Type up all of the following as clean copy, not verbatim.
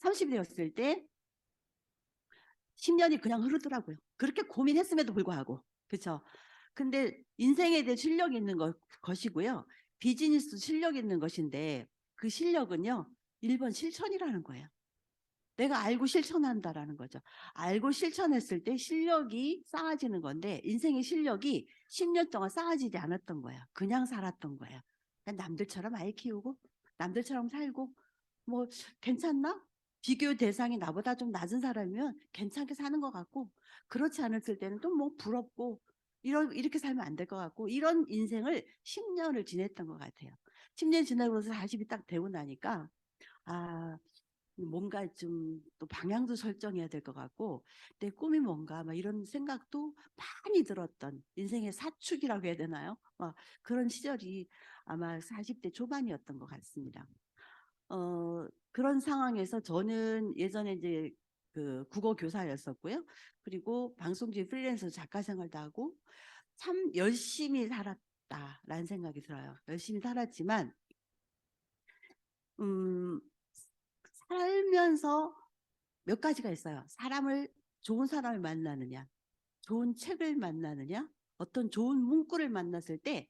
30대였을 때 10년이 그냥 흐르더라고요. 그렇게 고민했음에도 불구하고. 그렇죠? 근데 인생에 대해 실력이 있는 것이고요. 비즈니스 실력이 있는 것인데 그 실력은요. 1번 실천이라는 거예요. 내가 알고 실천한다라는 거죠. 알고 실천했을 때 실력이 쌓아지는 건데 인생의 실력이 10년 동안 쌓아지지 않았던 거예요. 그냥 살았던 거예요. 그냥 남들처럼 아이 키우고 남들처럼 살고 뭐 괜찮나? 비교 대상이 나보다 좀 낮은 사람이면 괜찮게 사는 것 같고 그렇지 않았을 때는 또 뭐 부럽고 이렇게 살면 안 될 것 같고 이런 인생을 10년을 지냈던 것 같아요. 10년 지나고서 40이 딱 되고 나니까 아 뭔가 좀 또 방향도 설정해야 될 것 같고 내 꿈이 뭔가 막 이런 생각도 많이 들었던 인생의 사축이라고 해야 되나요? 그런 시절이 아마 40대 초반이었던 것 같습니다. 그런 상황에서 저는 예전에 이제 그 국어 교사였었고요. 그리고 방송국에 프리랜서 작가 생활도 하고 참 열심히 살았다라는 생각이 들어요. 열심히 살았지만 음, 살면서 몇 가지가 있어요. 좋은 사람을 만나느냐, 좋은 책을 만나느냐, 어떤 좋은 문구를 만났을 때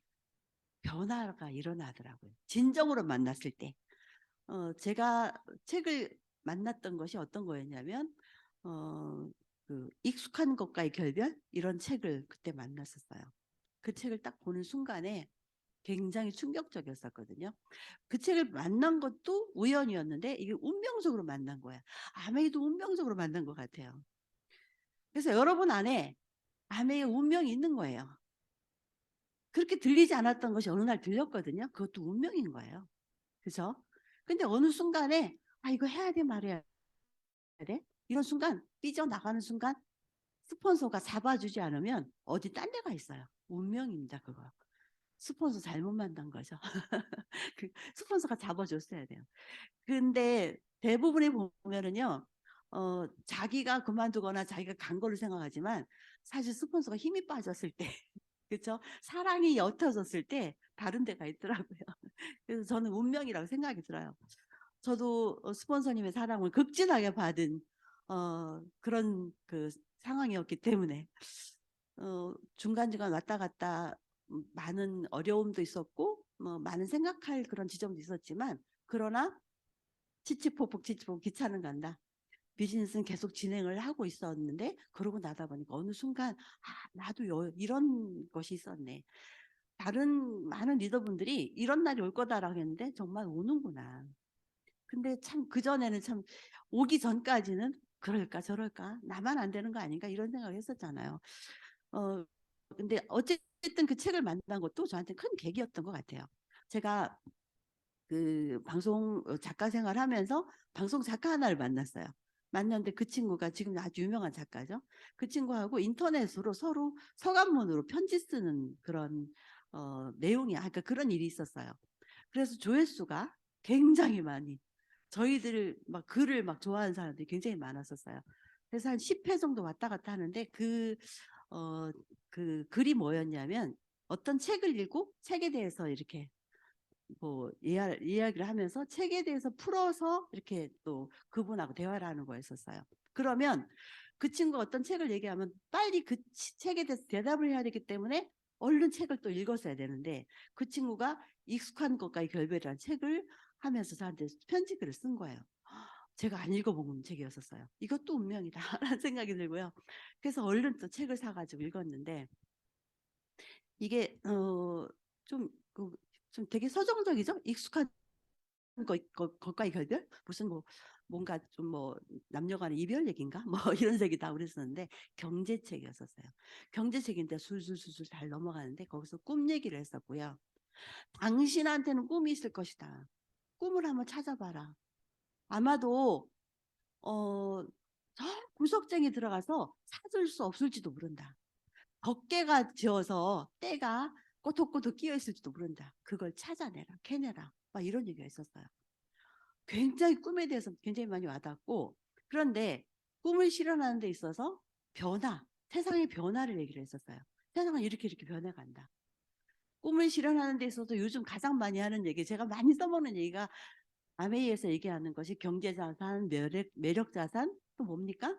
변화가 일어나더라고요. 진정으로 만났을 때. 제가 책을 만났던 것이 어떤 거였냐면, 어, 그 익숙한 것과의 결별 이런 책을 그때 만났었어요. 그 책을 딱 보는 순간에 굉장히 충격적이었었거든요. 그 책을 만난 것도 우연이었는데 이게 운명적으로 만난 거야. 아메이도 운명적으로 만난 것 같아요. 그래서 여러분 안에 아메의 운명이 있는 거예요. 그렇게 들리지 않았던 것이 어느 날 들렸거든요. 그것도 운명인 거예요. 그죠? 근데 어느 순간에 이거 해야 돼 말해야 돼? 이런 순간 삐져나가는 순간 스폰서가 잡아주지 않으면 어디 딴 데가 있어요. 운명입니다. 그거. 스폰서 잘못 만난 거죠. 그 스폰서가 잡아줬어야 돼요. 근데 대부분에 보면은요, 자기가 그만두거나 자기가 간 거를 생각하지만 사실 스폰서가 힘이 빠졌을 때, 그렇죠? 사랑이 옅어졌을 때 다른 데가 있더라고요. 그래서 저는 운명이라고 생각이 들어요. 저도 스폰서님의 사랑을 극진하게 받은 그런 그 상황이었기 때문에 중간중간 왔다 갔다 많은 어려움도 있었고 뭐 많은 생각할 그런 지점도 있었지만 그러나 치치폭폭 기차는 간다. 비즈니스는 계속 진행을 하고 있었는데 그러고 나다 보니까 어느 순간 나도 이런 것이 있었네. 다른 많은 리더분들이 이런 날이 올 거다라고 했는데 정말 오는구나. 근데 참 그전에는 참 오기 전까지는 그럴까 저럴까 나만 안 되는 거 아닌가 이런 생각을 했었잖아요. 어 근데 어쨌든 그 책을 만난 것도 저한테 큰 계기였던 것 같아요. 제가 그 방송 작가 생활하면서 방송 작가 하나를 만났어요. 만났는데 그 친구가 지금 아주 유명한 작가죠. 그 친구하고 인터넷으로 서로 서간문으로 편지 쓰는 그런 내용이야. 그러니까 그런 일이 있었어요. 그래서 조회수가 굉장히 많이 저희들 막 글을 막 좋아하는 사람들이 굉장히 많았었어요. 그래서 한 10회 정도 왔다 갔다 하는데 어, 그 글이 뭐였냐면 어떤 책을 읽고 책에 대해서 이렇게 뭐 이야기를 하면서 책에 대해서 풀어서 이렇게 또 그분하고 대화를 하는 거였었어요. 그러면 그 친구가 어떤 책을 얘기하면 빨리 그 책에 대해서 대답을 해야 되기 때문에 얼른 책을 또 읽었어야 되는데 그 친구가 익숙한 것과의 결별이라는 책을 하면서 저한테 편지글을 쓴 거예요. 제가 안 읽어본 책이었었어요. 이것도 운명이다라는 생각이 들고요. 그래서 얼른 또 책을 사가지고 읽었는데 이게 좀 되게 서정적이죠. 익숙한 것과의 결별? 무슨 뭐 뭔가 좀 뭐 남녀간의 이별 얘기인가? 뭐 이런 색이다 그랬었는데 경제책이었었어요. 경제책인데 술술술술 잘 넘어가는데 거기서 꿈 얘기를 했었고요. 당신한테는 꿈이 있을 것이다. 꿈을 한번 찾아봐라. 아마도 저 구석쟁이 들어가서 찾을 수 없을지도 모른다. 덮개가 지어서 때가 꼬독꼬독 끼어 있을지도 모른다. 그걸 찾아내라, 캐내라. 막 이런 얘기가 있었어요. 굉장히 꿈에 대해서 굉장히 많이 와닿고 그런데 꿈을 실현하는 데 있어서 세상의 변화를 얘기를 했었어요. 세상은 이렇게 변해간다. 꿈을 실현하는 데 있어서 요즘 가장 많이 하는 얘기, 제가 많이 써먹는 얘기가 아메이에서 얘기하는 것이 경제자산, 매력자산, 또 뭡니까?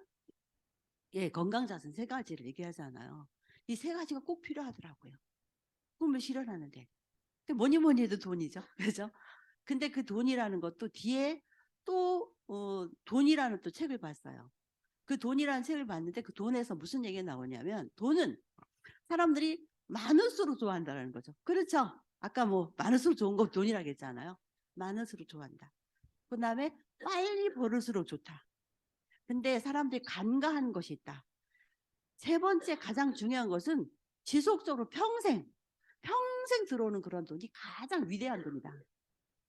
예, 건강자산 세 가지를 얘기하잖아요. 이 세 가지가 꼭 필요하더라고요. 꿈을 실현하는데. 뭐니 뭐니 해도 돈이죠. 그죠? 근데 그 돈이라는 것도 뒤에 또 돈이라는 또 책을 봤어요. 그 돈이라는 책을 봤는데 그 돈에서 무슨 얘기가 나오냐면 돈은 사람들이 많을수록 좋아한다는 거죠. 그렇죠? 아까 뭐 많을수록 좋은 거 돈이라고 했잖아요. 많을수록 좋아한다. 그 다음에 빨리 벌을수록 좋다. 근데 사람들이 간과한 것이 있다. 세 번째 가장 중요한 것은 지속적으로 평생 들어오는 그런 돈이 가장 위대한 돈이다.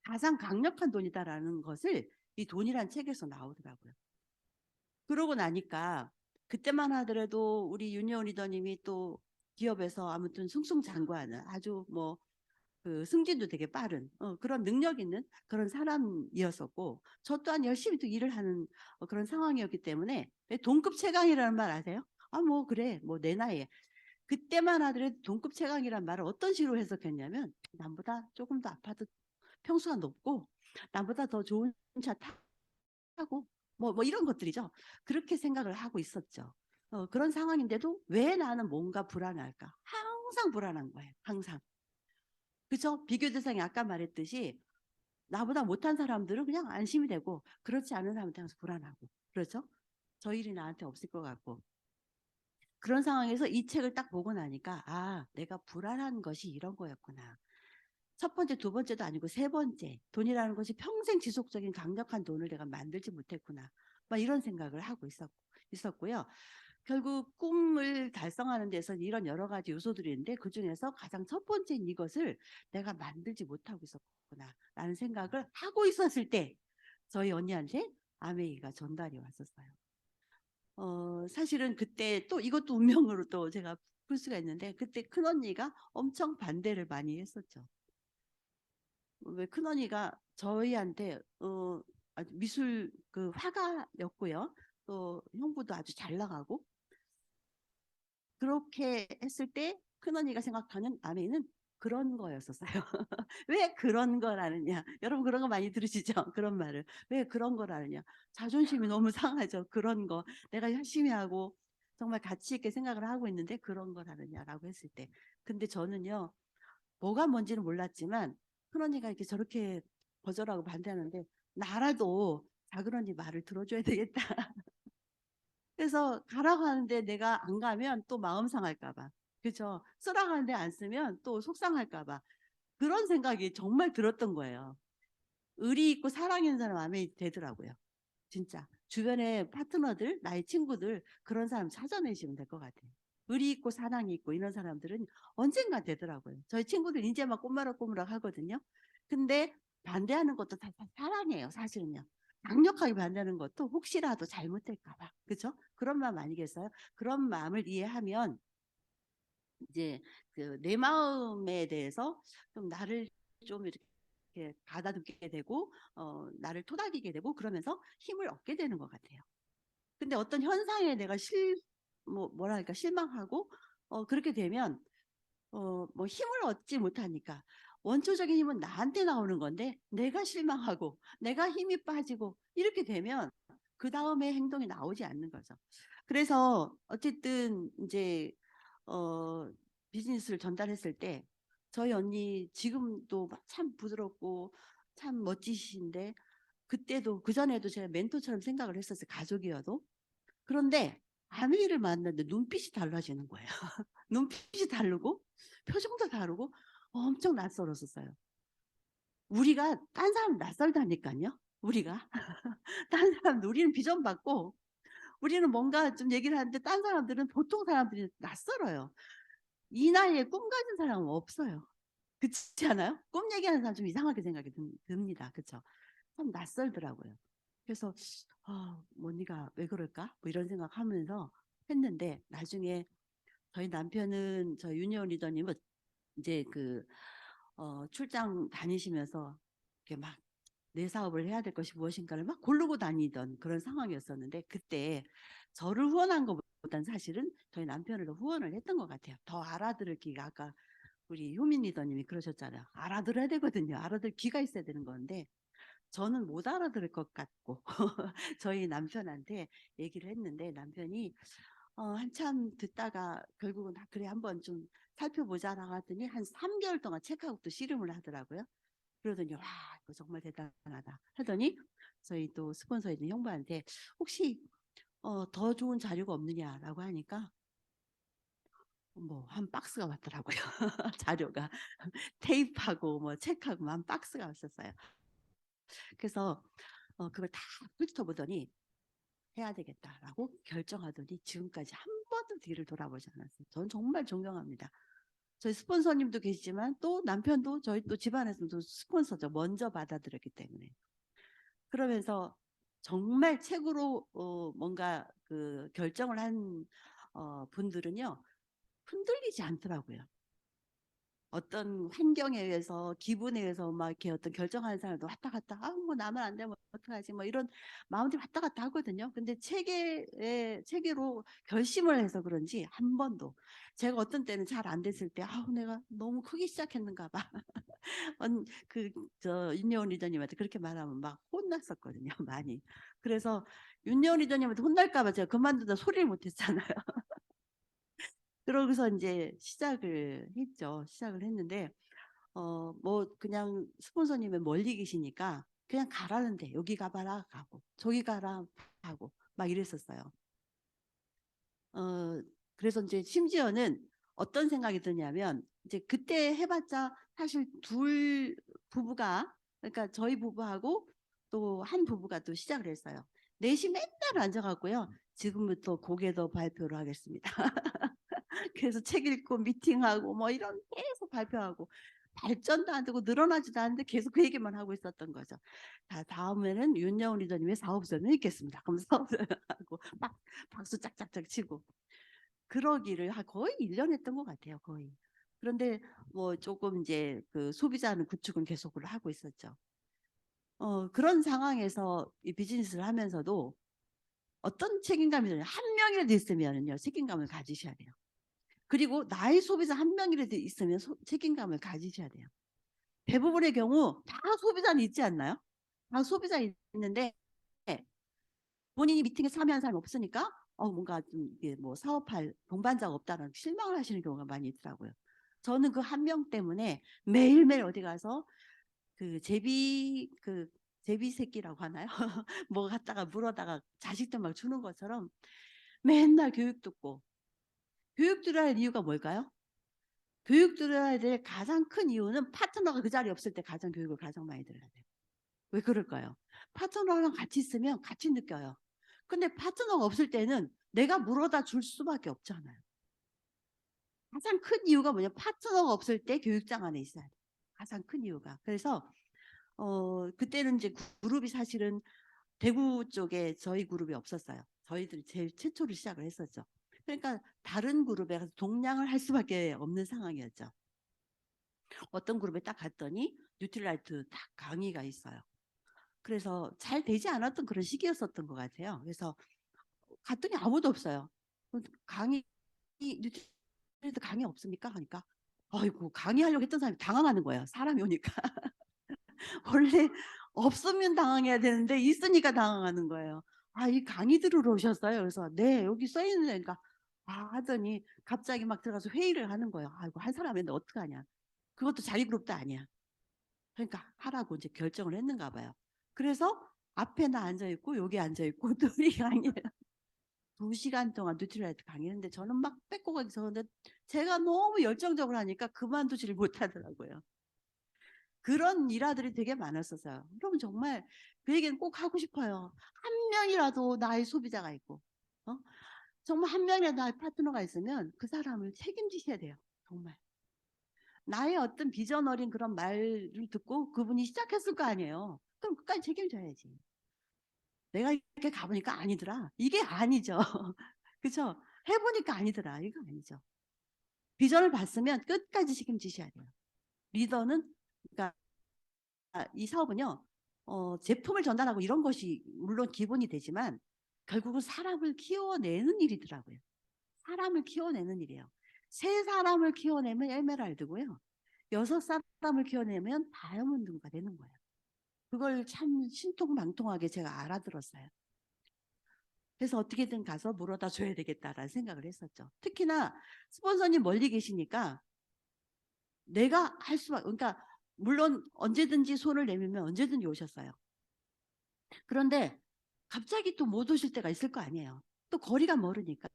가장 강력한 돈이다라는 것을 이 돈이란 책에서 나오더라고요. 그러고 나니까 그때만 하더라도 우리 윤여은 리더님이 또 기업에서 아무튼 승승장구하는 아주 뭐 그 승진도 되게 빠른 그런 능력 있는 그런 사람이었었고 저 또한 열심히 또 일을 하는 그런 상황이었기 때문에 동급 최강이라는 말 아세요? 아 뭐 그래 뭐 내 나이에 그때만 하더라도 동급 최강이란 말을 어떤 식으로 해석했냐면 남보다 조금 더 아파도 평수가 높고 남보다 더 좋은 차 타고 뭐 이런 것들이죠. 그렇게 생각을 하고 있었죠. 그런 상황인데도 왜 나는 뭔가 불안할까? 항상 불안한 거예요. 항상. 그죠? 비교 대상이 아까 말했듯이 나보다 못한 사람들은 그냥 안심이 되고 그렇지 않은 사람한테 항상 불안하고 그렇죠? 저 일이 나한테 없을 것 같고 그런 상황에서 이 책을 딱 보고 나니까 아 내가 불안한 것이 이런 거였구나. 첫 번째, 두 번째도 아니고 세 번째 돈이라는 것이 평생 지속적인 강력한 돈을 내가 만들지 못했구나. 막 이런 생각을 하고 있었고요. 결국 꿈을 달성하는 데서 이런 여러 가지 요소들이 있는데 그중에서 가장 첫 번째인 이것을 내가 만들지 못하고 있었구나 라는 생각을 하고 있었을 때 저희 언니한테 아메이가 전달이 왔었어요. 사실은 그때 또 이것도 운명으로 또 제가 풀 수가 있는데 그때 큰언니가 엄청 반대를 많이 했었죠. 왜 큰언니가 저희한테 아주 미술 그 화가였고요. 또 형부도 아주 잘 나가고 그렇게 했을 때 큰언니가 생각하는 아내는 그런 거였었어요. 왜 그런 거라느냐. 여러분 그런 거 많이 들으시죠? 그런 말을. 왜 그런 거라느냐. 자존심이 너무 상하죠. 그런 거. 내가 열심히 하고 정말 가치 있게 생각을 하고 있는데 그런 거라느냐라고 했을 때. 근데 저는요. 뭐가 뭔지는 몰랐지만 큰언니가 이렇게 저렇게 거절하고 반대하는데 나라도 작은 언니 말을 들어줘야 되겠다. 그래서 가라고 하는데 내가 안 가면 또 마음 상할까 봐. 그렇죠? 쓰라고 하는데 안 쓰면 또 속상할까 봐. 그런 생각이 정말 들었던 거예요. 의리 있고 사랑 있는 사람 마음에 되더라고요. 진짜. 주변에 파트너들, 나의 친구들 그런 사람 찾아내시면 될 것 같아요. 의리 있고 사랑이 있고 이런 사람들은 언젠가 되더라고요. 저희 친구들 이제 막 꼬무락꼬무락 하거든요. 근데 반대하는 것도 다 사랑이에요. 사실은요. 강력하게 반대하는 것도 혹시라도 잘못될까 봐. 그렇죠? 그런 마음 아니겠어요? 그런 마음을 이해하면 이제 그 내 마음에 대해서 좀 나를 좀 이렇게 가다듬게 되고 나를 토닥이게 되고 그러면서 힘을 얻게 되는 것 같아요. 근데 어떤 현상에 내가 뭐랄까 실망하고 그렇게 되면 뭐 힘을 얻지 못하니까 원초적인 힘은 나한테 나오는 건데 내가 실망하고 내가 힘이 빠지고 이렇게 되면 그 다음에 행동이 나오지 않는 거죠. 그래서 어쨌든 이제 어, 비즈니스를 전달했을 때 저희 언니 지금도 참 부드럽고 참 멋지신데 그때도 그전에도 제가 멘토처럼 생각을 했었어요. 가족이어도. 그런데 아내를 만났는데 눈빛이 달라지는 거예요. 눈빛이 다르고 표정도 다르고 엄청 낯설었었어요. 우리가 딴 사람 낯설다니까요. 우리가 딴 사람 우리는 비전 받고 우리는 뭔가 좀 얘기를 하는데 딴 사람들은 보통 사람들이 낯설어요. 이 나이에 꿈 가진 사람은 없어요. 그렇지 않아요? 꿈 얘기하는 사람 좀 이상하게 생각이 듭니다. 그렇죠? 참 낯설더라고요. 그래서 언니가 왜 그럴까? 뭐 이런 생각하면서 했는데 나중에 저희 남편은 저 유니온 리더님은 이제 그 출장 다니시면서 이렇게 막 내 사업을 해야 될 것이 무엇인가를 막 고르고 다니던 그런 상황이었었는데 그때 저를 후원한 것보다는 사실은 저희 남편을 더 후원을 했던 것 같아요. 더 알아들을 기가 아까 우리 효민 리더님이 그러셨잖아요. 알아들어야 되거든요. 알아들 귀가 있어야 되는 건데 저는 못 알아들을 것 같고 저희 남편한테 얘기를 했는데 남편이 한참 듣다가 결국은 그래 한번 좀 살펴보자라고 하더니 한 3개월 동안 체크하고 또 씨름을 하더라고요. 그러더니 와 이거 정말 대단하다 하더니 저희 또 스폰서에 있는 형부한테 혹시 더 좋은 자료가 없느냐라고 하니까 뭐 한 박스가 왔더라고요. 자료가 테이프하고 뭐 책하고 한 박스가 왔었어요. 그래서 그걸 다 훑어보더니 해야 되겠다라고 결정하더니 지금까지 한 번도 뒤를 돌아보지 않았어요. 저는 정말 존경합니다. 저희 스폰서님도 계시지만 또 남편도 저희 또 집안에서도 스폰서죠. 먼저 받아들였기 때문에. 그러면서 정말 책으로 뭔가 그 결정을 한 분들은요. 흔들리지 않더라고요. 어떤 환경에 의해서 기분에 의해서 막 이렇게 어떤 결정하는 사람도 왔다 갔다 뭐 나면 안 되면 어떡하지 뭐 이런 마음들이 왔다 갔다 하거든요. 근데 체계로 결심을 해서 그런지 한 번도 제가 어떤 때는 잘 안 됐을 때 내가 너무 크기 시작했는가 봐. 그저 윤여원 리더님한테 그렇게 말하면 막 혼났었거든요. 많이. 그래서 윤여원 리더님한테 혼날까 봐 제가 그만두다 소리를 못 했잖아요. 그러고서 이제 시작을 했죠. 시작을 했는데 뭐 그냥 스폰서님은 멀리 계시니까 그냥 가라는데 여기 가봐라 가고 저기 가라 가고 막 이랬었어요. 어 그래서 이제 심지어는 어떤 생각이 드냐면 이제 그때 해봤자 사실 둘 부부가 그러니까 저희 부부하고 또 한 부부가 또 시작을 했어요. 넷이 맨날 앉아갖고요. 지금부터 고개도 발표를 하겠습니다. 그래서 책 읽고 미팅하고 뭐 이런 계속 발표하고 발전도 안 되고 늘어나지도 않는데 계속 그 얘기만 하고 있었던 거죠. 다음에는 윤여운 리더님의 사업설명 읽겠습니다. 그럼 사업설명 하고 막 박수 짝짝짝 치고 그러기를 거의 1년 했던 것 같아요. 거의. 그런데 뭐 조금 이제 그 소비자는 구축은 계속을 하고 있었죠. 그런 상황에서 이 비즈니스를 하면서도 어떤 책임감이 들어요. 한 명이라도 있으면요 책임감을 가지셔야 돼요. 그리고 나의 소비자 한 명이라도 있으면 책임감을 가지셔야 돼요. 대부분의 경우 다 소비자는 있지 않나요? 다 소비자 있는데 본인이 미팅에 참여한 사람이 없으니까 뭔가 좀 이게 뭐 사업할 동반자가 없다는 실망을 하시는 경우가 많이 있더라고요. 저는 그 한 명 때문에 매일매일 어디 가서 그 제비 새끼라고 하나요? 뭐 갖다가 물어다가 자식들 막 주는 것처럼 맨날 교육 듣고 교육 들어야 할 이유가 뭘까요? 교육 들어야 될 가장 큰 이유는 파트너가 그 자리에 없을 때 가장 교육을 가장 많이 들어야 돼요. 왜 그럴까요? 파트너랑 같이 있으면 같이 느껴요. 근데 파트너가 없을 때는 내가 물어다 줄 수밖에 없잖아요. 가장 큰 이유가 뭐냐? 파트너가 없을 때 교육장 안에 있어야 돼요. 가장 큰 이유가. 그래서 그때는 이제 그룹이 사실은 대구 쪽에 저희 그룹이 없었어요. 저희들이 제일 최초로 시작을 했었죠. 그러니까 다른 그룹에 가서 동냥을 할 수밖에 없는 상황이었죠. 어떤 그룹에 딱 갔더니 뉴트리라이트 딱 강의가 있어요. 그래서 잘 되지 않았던 그런 시기였었던 것 같아요. 그래서 갔더니 아무도 없어요. 강의 뉴트리라이트 강의 없습니까? 하니까 아이고 강의하려고 했던 사람이 당황하는 거예요. 사람이 오니까 원래 없으면 당황해야 되는데 있으니까 당황하는 거예요. 이 강의 들으러 오셨어요? 그래서 네 여기 써 있는 데니까 하더니 갑자기 막 들어가서 회의를 하는 거예요. 아이고 한 사람인데 어떡하냐. 그것도 자기 그룹도 아니야. 그러니까 하라고 이제 결정을 했는가 봐요. 그래서 앞에 나 앉아 있고 여기 앉아 있고 둘이 강의를 2시간 동안 뉴트리라이트 강의했는데 저는 막 뺏고 가기 전에 제가 너무 열정적으로 하니까 그만두지를 못하더라고요. 그런 일화들이 되게 많았었어요. 그럼 정말 그 얘기는 꼭 하고 싶어요. 한 명이라도 나의 소비자가 있고 정말 한 명이라도 나의 파트너가 있으면 그 사람을 책임지셔야 돼요. 정말. 나의 어떤 비전 어린 그런 말을 듣고 그분이 시작했을 거 아니에요. 그럼 끝까지 책임져야지. 내가 이렇게 가보니까 아니더라. 이게 아니죠. 그렇죠? 해보니까 아니더라. 이거 아니죠. 비전을 봤으면 끝까지 책임지셔야 돼요. 리더는 그러니까 이 사업은요. 제품을 전달하고 이런 것이 물론 기본이 되지만 결국은 사람을 키워내는 일이더라고요. 사람을 키워내는 일이에요. 3사람을 키워내면 에메랄드고요. 6사람을 키워내면 다이아몬드가 되는 거예요. 그걸 참 신통방통하게 제가 알아들었어요. 그래서 어떻게든 가서 물어다 줘야 되겠다라는 생각을 했었죠. 특히나 스폰서님 멀리 계시니까 내가 할 수밖에, 그러니까 물론 언제든지 손을 내밀면 언제든지 오셨어요. 그런데 갑자기 또 못 오실 때가 있을 거 아니에요. 또 거리가 멀으니까.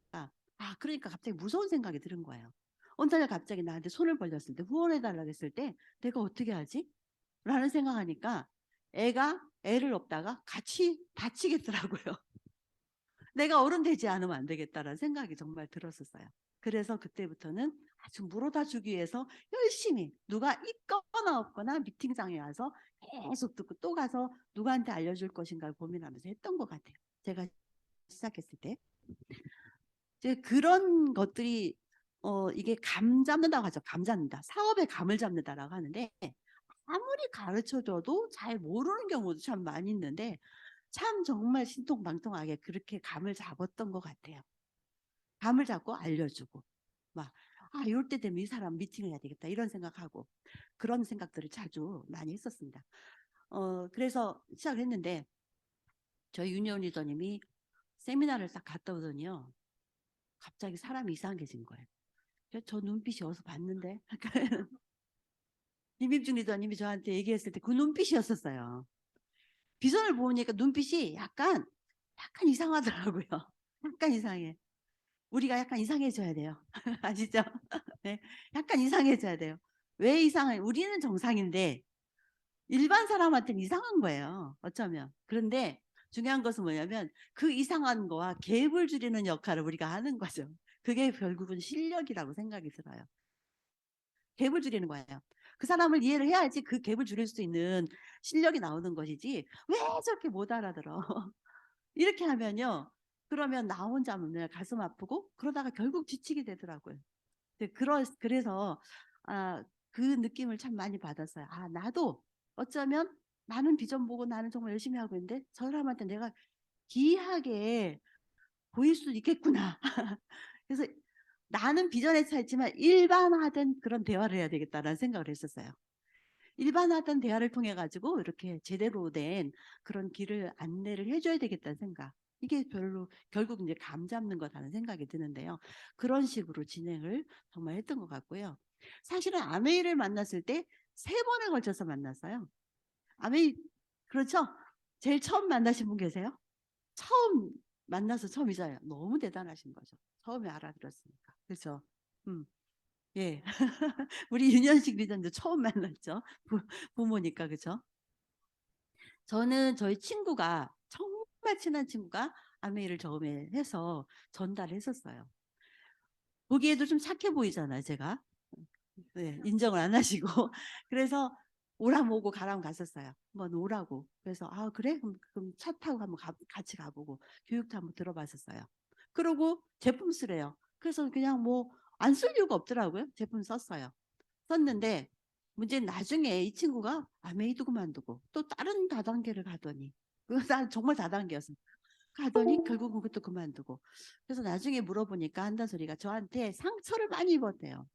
그러니까 갑자기 무서운 생각이 드는 거예요. 어느 날 갑자기 나한테 손을 벌렸을 때, 후원해달라고 했을 때 내가 어떻게 하지? 라는 생각하니까 애를 업다가 같이 다치겠더라고요. 내가 어른 되지 않으면 안 되겠다라는 생각이 정말 들었었어요. 그래서 그때부터는 아주 물어다 주기 위해서 열심히, 누가 있거나 없거나 미팅장에 와서 계속 듣고 또 가서 누구한테 알려줄 것인가를 고민하면서 했던 것 같아요. 제가 시작했을 때. 이제 그런 것들이 이게 감 잡는다고 하죠. 감 잡는다. 사업의 감을 잡는다라고 하는데, 아무리 가르쳐줘도 잘 모르는 경우도 참 많이 있는데 참 정말 신통방통하게 그렇게 감을 잡았던 것 같아요. 감을 잡고 알려주고 막 이럴 때 되면 이 사람 미팅을 해야 되겠다 이런 생각하고 그런 생각들을 자주 많이 했었습니다. 그래서 시작을 했는데 저희 윤여은 리더님이 세미나를 딱 갔다 오더니요. 갑자기 사람이 이상해진 거예요. 그래서 저 눈빛이 어디서 봤는데 김임중 리더님이 저한테 얘기했을 때 그 눈빛이었었어요. 비전을 보니까 눈빛이 약간 이상하더라고요. 약간 이상해. 우리가 약간 이상해져야 돼요. 아시죠? 네. 약간 이상해져야 돼요. 왜 이상해? 우리는 정상인데 일반 사람한테는 이상한 거예요. 어쩌면. 그런데 중요한 것은 뭐냐면 그 이상한 거와 갭을 줄이는 역할을 우리가 하는 거죠. 그게 결국은 실력이라고 생각이 들어요. 갭을 줄이는 거예요. 그 사람을 이해를 해야지 그 갭을 줄일 수 있는 실력이 나오는 것이지 왜 저렇게 못 알아들어. 이렇게 하면요. 그러면 나 혼자 맨날 가슴 아프고 그러다가 결국 지치게 되더라고요. 그래서 그 느낌을 참 많이 받았어요. 나도 어쩌면 나는 비전 보고 나는 정말 열심히 하고 있는데 저 사람한테 내가 기이하게 보일 수도 있겠구나. 그래서 나는 비전에 차있지만 일반화된 그런 대화를 해야 되겠다라는 생각을 했었어요. 일반화된 대화를 통해 가지고 이렇게 제대로 된 그런 길을 안내를 해줘야 되겠다는 생각. 이게 결국 이제 감 잡는 거다는 생각이 드는데요. 그런 식으로 진행을 정말 했던 것 같고요. 사실은 아메이를 만났을 때 3번에 걸쳐서 만났어요. 아메이, 그렇죠? 제일 처음 만나신 분 계세요? 처음 만나서 처음이잖아요. 너무 대단하신 거죠. 처음에 알아들었으니까. 그렇죠? 예. 우리 윤현식 리더님도 처음 만났죠. 부모니까, 그렇죠? 저는 저희 친구가 정말 친한 친구가 아메이를 처음에 해서 전달을 했었어요. 보기에도 좀 착해 보이잖아요, 제가. 네, 인정을 안 하시고. 그래서 오라면 오고 가라면 갔었어요. 한번 오라고. 그래서 그래? 그럼 차 타고 한번 같이 가보고 교육도 한번 들어봤었어요. 그러고 제품 쓰래요. 그래서 그냥 뭐 안 쓸 이유가 없더라고요. 제품 썼어요. 썼는데 문제는 나중에 이 친구가 아메이도 그만두고 또 다른 다단계를 가더니 난 정말 다단계였어요. 가더니 결국은 그것도 그만두고 그래서 나중에 물어보니까 한다 소리가 저한테 상처를 많이 입었대요.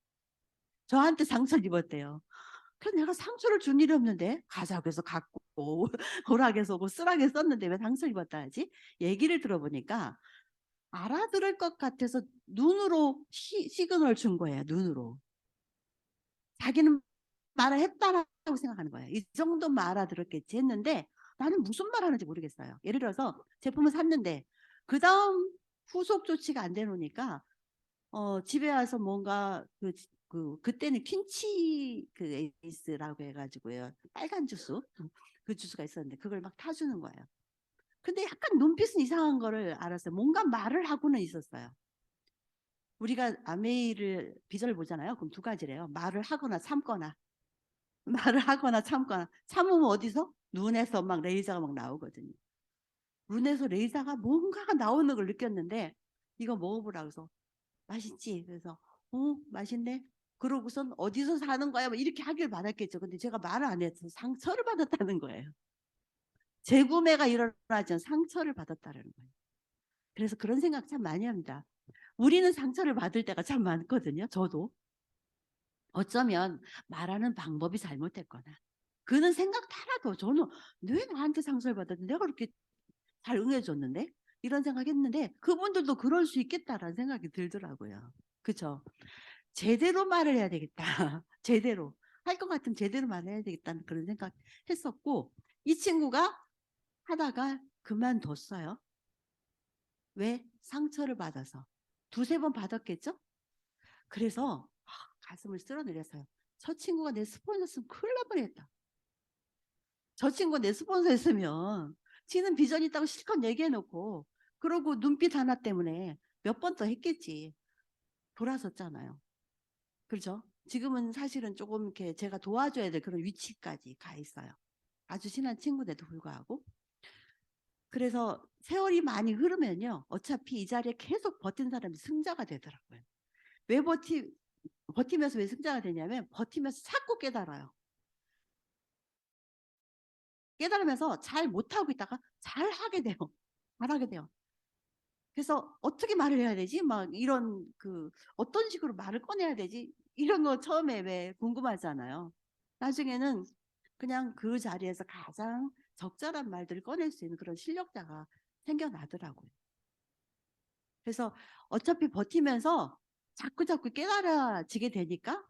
저한테 상처를 입었대요. 그래서 내가 상처를 준 일이 없는데 가자고 해서 갖고 오락해서 오고 쓰라게 썼는데 왜 상처를 입었다 하지? 얘기를 들어보니까 알아들을 것 같아서 눈으로 시그널 준 거예요. 눈으로. 자기는 말을 했다라고 생각하는 거예요. 이 정도만 알아들었겠지 했는데 나는 무슨 말 하는지 모르겠어요. 예를 들어서 제품을 샀는데 그 다음 후속 조치가 안 되노니까 집에 와서 뭔가 그때는 퀸치 그 에이스라고 해가지고요. 빨간 주스 그 주스가 있었는데 그걸 막 타주는 거예요. 근데 약간 눈빛은 이상한 거를 알았어요. 뭔가 말을 하고는 있었어요. 우리가 아메이를 비전을 보잖아요. 그럼 2가지래요. 말을 하거나 참거나. 말을 하거나 참거나. 참으면 어디서? 눈에서 막 레이저가 막 나오거든요. 눈에서 레이저가 뭔가가 나오는 걸 느꼈는데 이거 먹어보라 그래서 맛있지? 그래서 맛있네. 그러고선 어디서 사는 거야? 뭐 이렇게 하길 바랐겠죠. 근데 제가 말을 안 해서 상처를 받았다는 거예요. 재구매가 일어나지 않은 상처를 받았다는 거예요. 그래서 그런 생각 참 많이 합니다. 우리는 상처를 받을 때가 참 많거든요. 저도. 어쩌면 말하는 방법이 잘못됐거나 그는 생각 하나도 저는 왜 나한테 상처를 받았는데 내가 그렇게 잘 응해줬는데 이런 생각했는데 그분들도 그럴 수 있겠다라는 생각이 들더라고요. 그렇죠? 제대로 말을 해야 되겠다. 제대로 할 것 같으면 제대로 말해야 되겠다는 그런 생각했었고 이 친구가 하다가 그만뒀어요. 왜? 상처를 받아서. 두세 번 받았겠죠? 그래서 가슴을 쓸어내렸어요. 저 친구가 내 스폰서였으면 큰일 날 뻔했다. 저 친구가 내 스폰서였으면 지는 비전 있다고 실컷 얘기해놓고 그러고 눈빛 하나 때문에 몇 번 더 했겠지. 돌아섰잖아요. 그렇죠? 지금은 사실은 조금 이렇게 제가 도와줘야 될 그런 위치까지 가 있어요. 아주 친한 친구인데도 불구하고. 그래서 세월이 많이 흐르면요. 어차피 이 자리에 계속 버틴 사람이 승자가 되더라고요. 왜 버티면서 왜 승자가 되냐면 버티면서 자꾸 깨달아요. 깨달으면서 잘 못하고 있다가 잘 하게 돼요. 잘하게 돼요. 그래서 어떻게 말을 해야 되지? 막 이런 어떤 식으로 말을 꺼내야 되지? 이런 거 처음에 왜 궁금하잖아요. 나중에는 그냥 그 자리에서 가장 적절한 말들을 꺼낼 수 있는 그런 실력자가 생겨나더라고요. 그래서 어차피 버티면서 자꾸 깨달아지게 되니까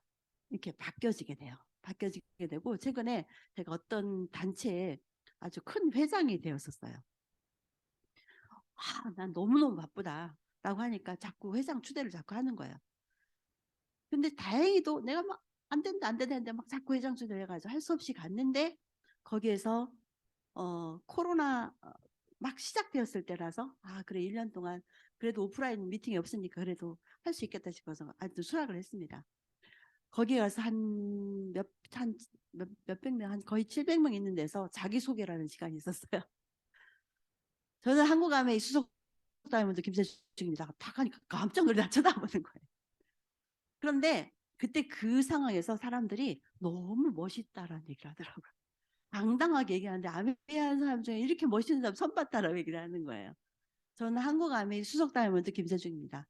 이렇게 바뀌어지게 돼요. 바뀌어지게 되고 최근에 제가 어떤 단체에 아주 큰 회장이 되었었어요. 난 너무너무 바쁘다 라고 하니까 자꾸 회장 추대를 자꾸 하는 거예요. 근데 다행히도 내가 막 안 된다 했는데 막 자꾸 회장 추대를 해가지고 할 수 없이 갔는데 거기에서 코로나 막 시작되었을 때라서 그래 1년 동안 그래도 오프라인 미팅이 없으니까 그래도 할 수 있겠다 싶어서 아주 수락을 했습니다. 거기에 가서 몇백 명, 한 거의 700명 있는 데서 자기소개라는 시간이 있었어요. 저는 한국아메이 수석 다이아몬드 김세중입니다. 다 가니까 깜짝 놀라 쳐다보는 거예요. 그런데 그때 그 상황에서 사람들이 너무 멋있다라는 얘기를 하더라고요. 당당하게 얘기하는데 아메이 하는 사람 중에 이렇게 멋있는 사람 처음 봤다라고 얘기를 하는 거예요. 저는 한국아메이 수석 다이아몬드 김세중입니다.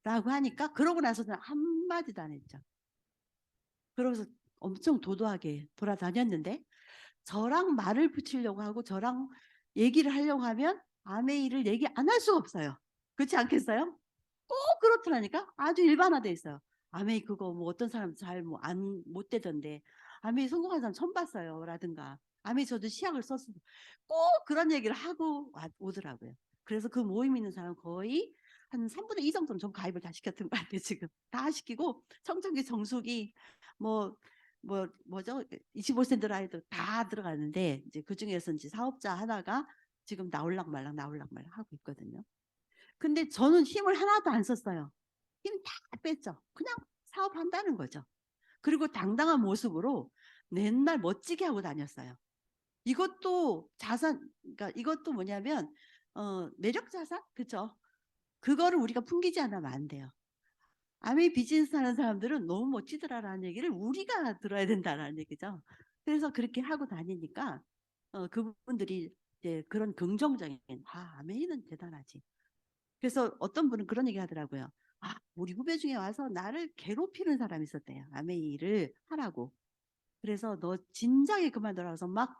라고 하니까 그러고 나서는 한마디도 안 했죠. 그러면서 엄청 도도하게 돌아다녔는데 저랑 말을 붙이려고 하고 저랑 얘기를 하려고 하면 아메이를 얘기 안 할 수가 없어요. 그렇지 않겠어요? 꼭 그렇더라니까. 아주 일반화돼 있어요. 아메이 그거 뭐 어떤 사람 잘 뭐 안 못 되던데 아메이 성공한 사람 처음 봤어요. 라든가 아메이 저도 시약을 썼어요. 꼭 그런 얘기를 하고 오더라고요. 그래서 그 모임 있는 사람 거의 한 3분의 2 정도는 좀 가입을 다 시켰던 것 같아요. 지금 다 시키고 청정기 정수기 뭐죠? 25센트 라이도 다 들어가는데 이제 그 중에서 이제 사업자 하나가 지금 나올락 말락 하고 있거든요. 근데 저는 힘을 하나도 안 썼어요. 힘 다 뺐죠. 그냥 사업한다는 거죠. 그리고 당당한 모습으로 맨날 멋지게 하고 다녔어요. 이것도 자산, 그러니까 이것도 뭐냐면 매력 자산, 그렇죠? 그거를 우리가 풍기지 않으면 안 돼요. 아메이 비즈니스 하는 사람들은 너무 멋지더라라는 얘기를 우리가 들어야 된다라는 얘기죠. 그래서 그렇게 하고 다니니까 그분들이 이제 그런 긍정적인 아메이는 대단하지. 그래서 어떤 분은 그런 얘기 하더라고요. 우리 후배 중에 와서 나를 괴롭히는 사람이 있었대요. 아메이를 하라고. 그래서 너 진작에 그만둬라서 막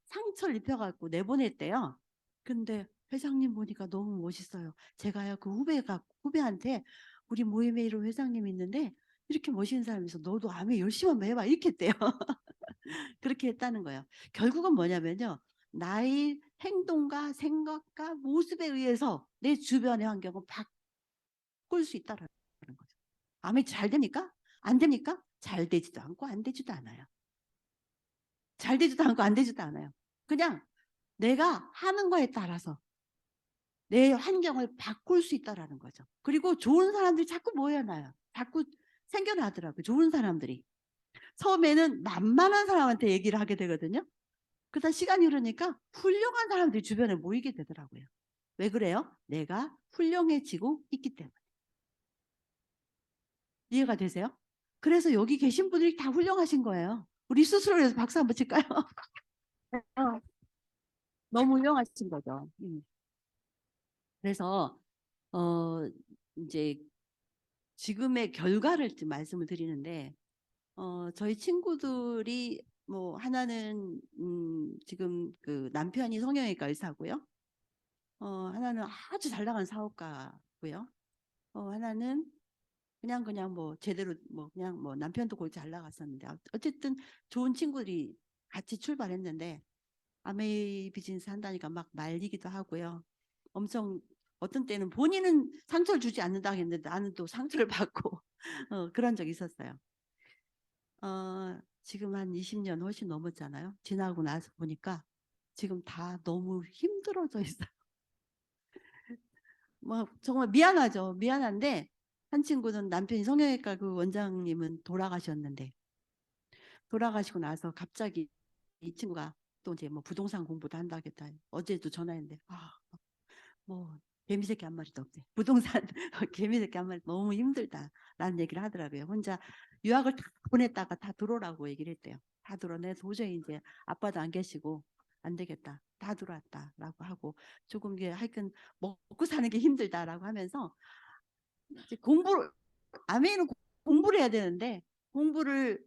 상처를 입혀갖고 내보냈대요. 근데 회장님 보니까 너무 멋있어요. 제가요 그 후배한테 우리 모임에 이런 회장님이 있는데 이렇게 멋있는 사람이 있어. 너도 아메이 열심히 한번 해봐. 이렇게 했대요. 그렇게 했다는 거예요. 결국은 뭐냐면요. 나의 행동과 생각과 모습에 의해서 내 주변의 환경을 바꿀 수 있다는 거죠. 아메이 잘 됩니까? 안 됩니까? 잘 되지도 않고 안 되지도 않아요. 잘 되지도 않고 안 되지도 않아요. 그냥 내가 하는 거에 따라서 내 환경을 바꿀 수 있다는 거죠. 그리고 좋은 사람들이 자꾸 모여나요. 자꾸 생겨나더라고요. 좋은 사람들이. 처음에는 만만한 사람한테 얘기를 하게 되거든요. 그러다 시간이 흐르니까 훌륭한 사람들이 주변에 모이게 되더라고요. 왜 그래요? 내가 훌륭해지고 있기 때문에. 이해가 되세요? 그래서 여기 계신 분들이 다 훌륭하신 거예요. 우리 스스로에 서 박수 한번 칠까요? 너무 훌륭하신 거죠. 그래서 이제 지금의 결과를 좀 말씀을 드리는데 저희 친구들이 뭐 하나는 지금 그 남편이 성형외과 의사고요. 하나는 아주 잘 나가는 사업가고요. 하나는 그냥 뭐 제대로 뭐 그냥 뭐 남편도 거기 잘 나갔었는데 어쨌든 좋은 친구들이 같이 출발했는데 아메이 비즈니스 한다니까 막 말리기도 하고요. 엄청 어떤 때는 본인은 상처를 주지 않는다 했는데 나는 또 상처를 받고 그런 적이 있었어요. 지금 한 20년 훨씬 넘었잖아요. 지나고 나서 보니까 지금 다 너무 힘들어져 있어요. 뭐 정말 미안하죠. 미안한데 한 친구는 남편이 성형외과 그 원장님은 돌아가셨는데 돌아가시고 나서 갑자기 이 친구가 또 이제 뭐 부동산 공부도 한다겠다. 어제도 전화했는데 뭐 개미새끼 한 마리도 없대. 부동산 개미새끼 한 마리 너무 힘들다라는 얘기를 하더라고요. 혼자 유학을 다 보냈다가 다 들어오라고 얘기를 했대요. 다 들어. 내 도저히 이제 아빠도 안 계시고 안 되겠다. 다 들어왔다라고 하고 조금 이게 하여튼 먹고 사는 게 힘들다라고 하면서 이제 공부를 아메이는 공부를 해야 되는데 공부를